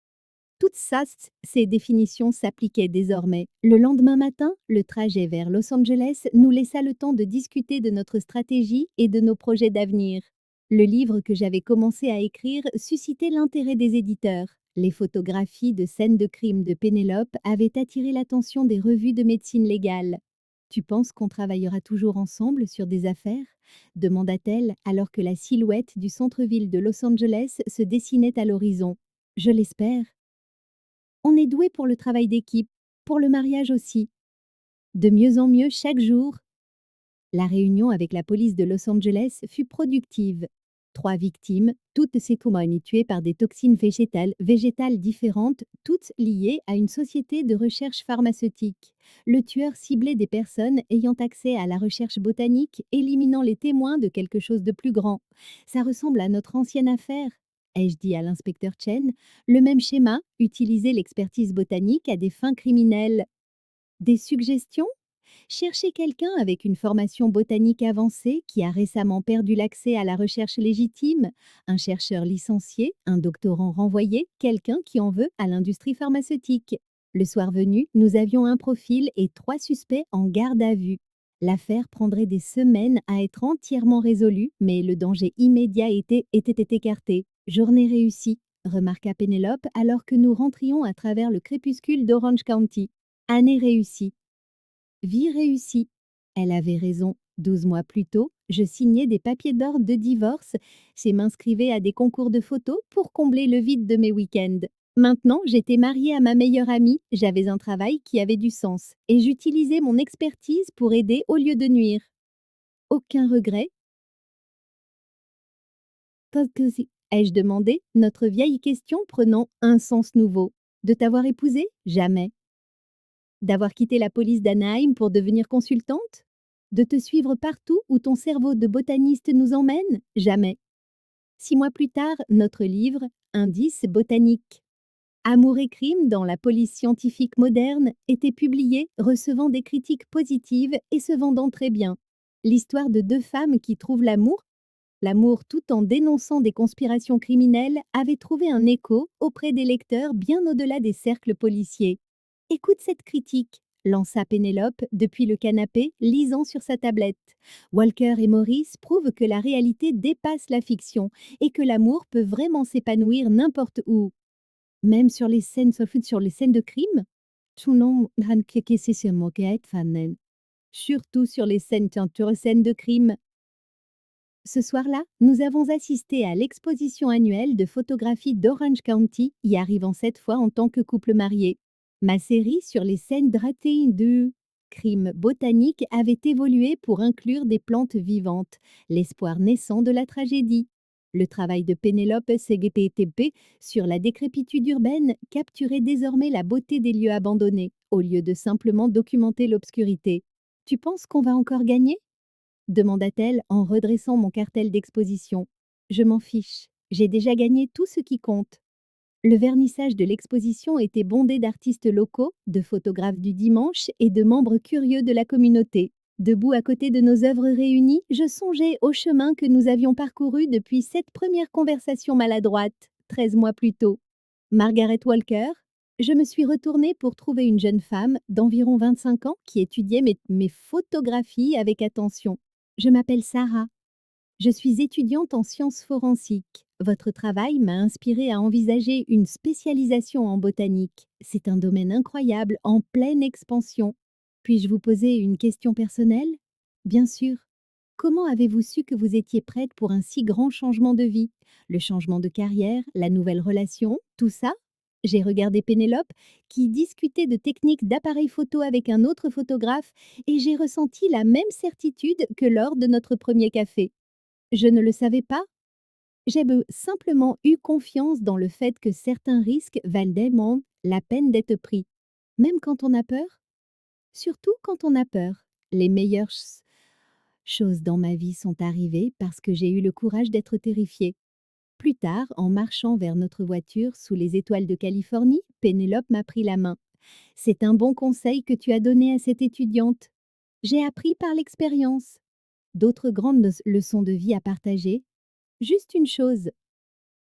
Toutes ces définitions s'appliquaient désormais. Le lendemain matin, le trajet vers Los Angeles nous laissa le temps de discuter de notre stratégie et de nos projets d'avenir. Le livre que j'avais commencé à écrire suscitait l'intérêt des éditeurs. Les photographies de scènes de crime de Pénélope avaient attiré l'attention des revues de médecine légale. Tu penses qu'on travaillera toujours ensemble sur des affaires? Demanda-t-elle alors que la silhouette du centre-ville de Los Angeles se dessinait à l'horizon. Je l'espère. On est doué pour le travail d'équipe, pour le mariage aussi. De mieux en mieux chaque jour. La réunion avec la police de Los Angeles fut productive. 3 victimes, toutes séquemment tuées par des toxines végétales différentes, toutes liées à une société de recherche pharmaceutique. Le tueur ciblait des personnes ayant accès à la recherche botanique, éliminant les témoins de quelque chose de plus grand. Ça ressemble à notre ancienne affaire, ai-je dit à l'inspecteur Chen. Le même schéma, utiliser l'expertise botanique à des fins criminelles. Des suggestions? Cherchez quelqu'un avec une formation botanique avancée qui a récemment perdu l'accès à la recherche légitime, un chercheur licencié, un doctorant renvoyé, quelqu'un qui en veut à l'industrie pharmaceutique. Le soir venu, nous avions un profil et 3 suspects en garde à vue. L'affaire prendrait des semaines à être entièrement résolue, mais le danger immédiat était écarté. Journée réussie, remarqua Pénélope alors que nous rentrions à travers le crépuscule d'Orange County. Année réussie. Vie réussie. Elle avait raison. 12 mois plus tôt, je signais des papiers d'ordre de divorce et m'inscrivais à des concours de photos pour combler le vide de mes week-ends. Maintenant, j'étais mariée à ma meilleure amie, j'avais un travail qui avait du sens et j'utilisais mon expertise pour aider au lieu de nuire. Aucun regret? Ai-je demandé, notre vieille question prenant un sens nouveau. De t'avoir épousée? Jamais. D'avoir quitté la police d'Anaheim pour devenir consultante? De te suivre partout où ton cerveau de botaniste nous emmène? Jamais. 6 mois plus tard, notre livre Indices botaniques. Amour et crime dans la police scientifique moderne était publié, recevant des critiques positives et se vendant très bien. L'histoire de 2 femmes qui trouvent l'amour tout en dénonçant des conspirations criminelles, avait trouvé un écho auprès des lecteurs bien au-delà des cercles policiers. Écoute cette critique, lança Pénélope depuis le canapé, lisant sur sa tablette. Walker et Maurice prouvent que la réalité dépasse la fiction et que l'amour peut vraiment s'épanouir n'importe où. Même sur les scènes, sur les scènes de crime? Surtout sur les scènes de crime. Ce soir-là, nous avons assisté à l'exposition annuelle de photographie d'Orange County, y arrivant cette fois en tant que couple marié. Ma série sur les scènes de crime botanique avait évolué pour inclure des plantes vivantes, l'espoir naissant de la tragédie. Le travail de Pénélope CGPTP sur la décrépitude urbaine capturait désormais la beauté des lieux abandonnés, au lieu de simplement documenter l'obscurité. Tu penses qu'on va encore gagner? Demanda-t-elle en redressant mon cartel d'exposition. Je m'en fiche, j'ai déjà gagné tout ce qui compte. Le vernissage de l'exposition était bondé d'artistes locaux, de photographes du dimanche et de membres curieux de la communauté. Debout à côté de nos œuvres réunies, je songeais au chemin que nous avions parcouru depuis cette première conversation maladroite, 13 mois plus tôt. Margaret Walker, je me suis retournée pour trouver une jeune femme d'environ 25 ans qui étudiait mes photographies avec attention. Je m'appelle Sarah. Je suis étudiante en sciences forensiques. Votre travail m'a inspirée à envisager une spécialisation en botanique. C'est un domaine incroyable, en pleine expansion. Puis-je vous poser une question personnelle? Bien sûr. Comment avez-vous su que vous étiez prête pour un si grand changement de vie? Le changement de carrière, la nouvelle relation, tout ça? J'ai regardé Pénélope, qui discutait de techniques d'appareil photo avec un autre photographe, et j'ai ressenti la même certitude que lors de notre premier café. Je ne le savais pas. Simplement eu confiance dans le fait que certains risques valent vraiment la peine d'être pris. Même quand on a peur? Surtout quand on a peur. Les meilleures choses dans ma vie sont arrivées parce que j'ai eu le courage d'être terrifiée. Plus tard, en marchant vers notre voiture sous les étoiles de Californie, Pénélope m'a pris la main. C'est un bon conseil que tu as donné à cette étudiante. J'ai appris par l'expérience. D'autres grandes leçons de vie à partager. Juste une chose.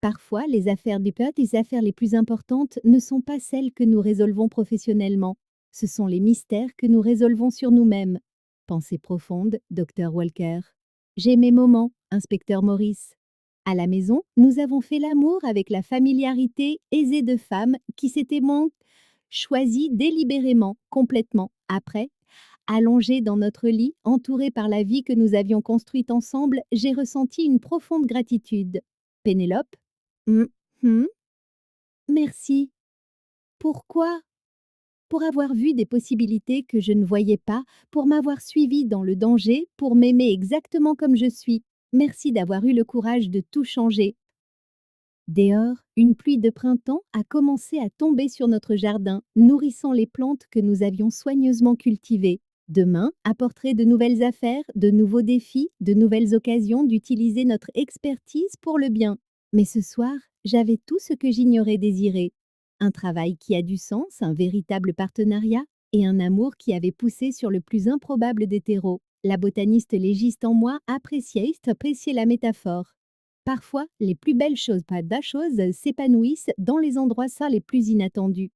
Parfois, les affaires les plus importantes ne sont pas celles que nous résolvons professionnellement. Ce sont les mystères que nous résolvons sur nous-mêmes. Pensée profonde, Dr. Walker. J'ai mes moments, inspecteur Maurice. À la maison, nous avons fait l'amour avec la familiarité aisée de femmes qui s'étaient choisies délibérément, complètement. Après, allongée dans notre lit, entourée par la vie que nous avions construite ensemble, j'ai ressenti une profonde gratitude. Pénélope? Hum, hum, merci. Pourquoi? Pour avoir vu des possibilités que je ne voyais pas, pour m'avoir suivi dans le danger, pour m'aimer exactement comme je suis. Merci d'avoir eu le courage de tout changer. Dehors, une pluie de printemps a commencé à tomber sur notre jardin, nourrissant les plantes que nous avions soigneusement cultivées. Demain apporterait de nouvelles affaires, de nouveaux défis, de nouvelles occasions d'utiliser notre expertise pour le bien. Mais ce soir, j'avais tout ce que j'ignorais désirer. Un travail qui a du sens, un véritable partenariat, et un amour qui avait poussé sur le plus improbable des terreaux. La botaniste légiste en moi appréciait la métaphore. Parfois, les plus belles choses, pas da choses, s'épanouissent dans les endroits ça les plus inattendus.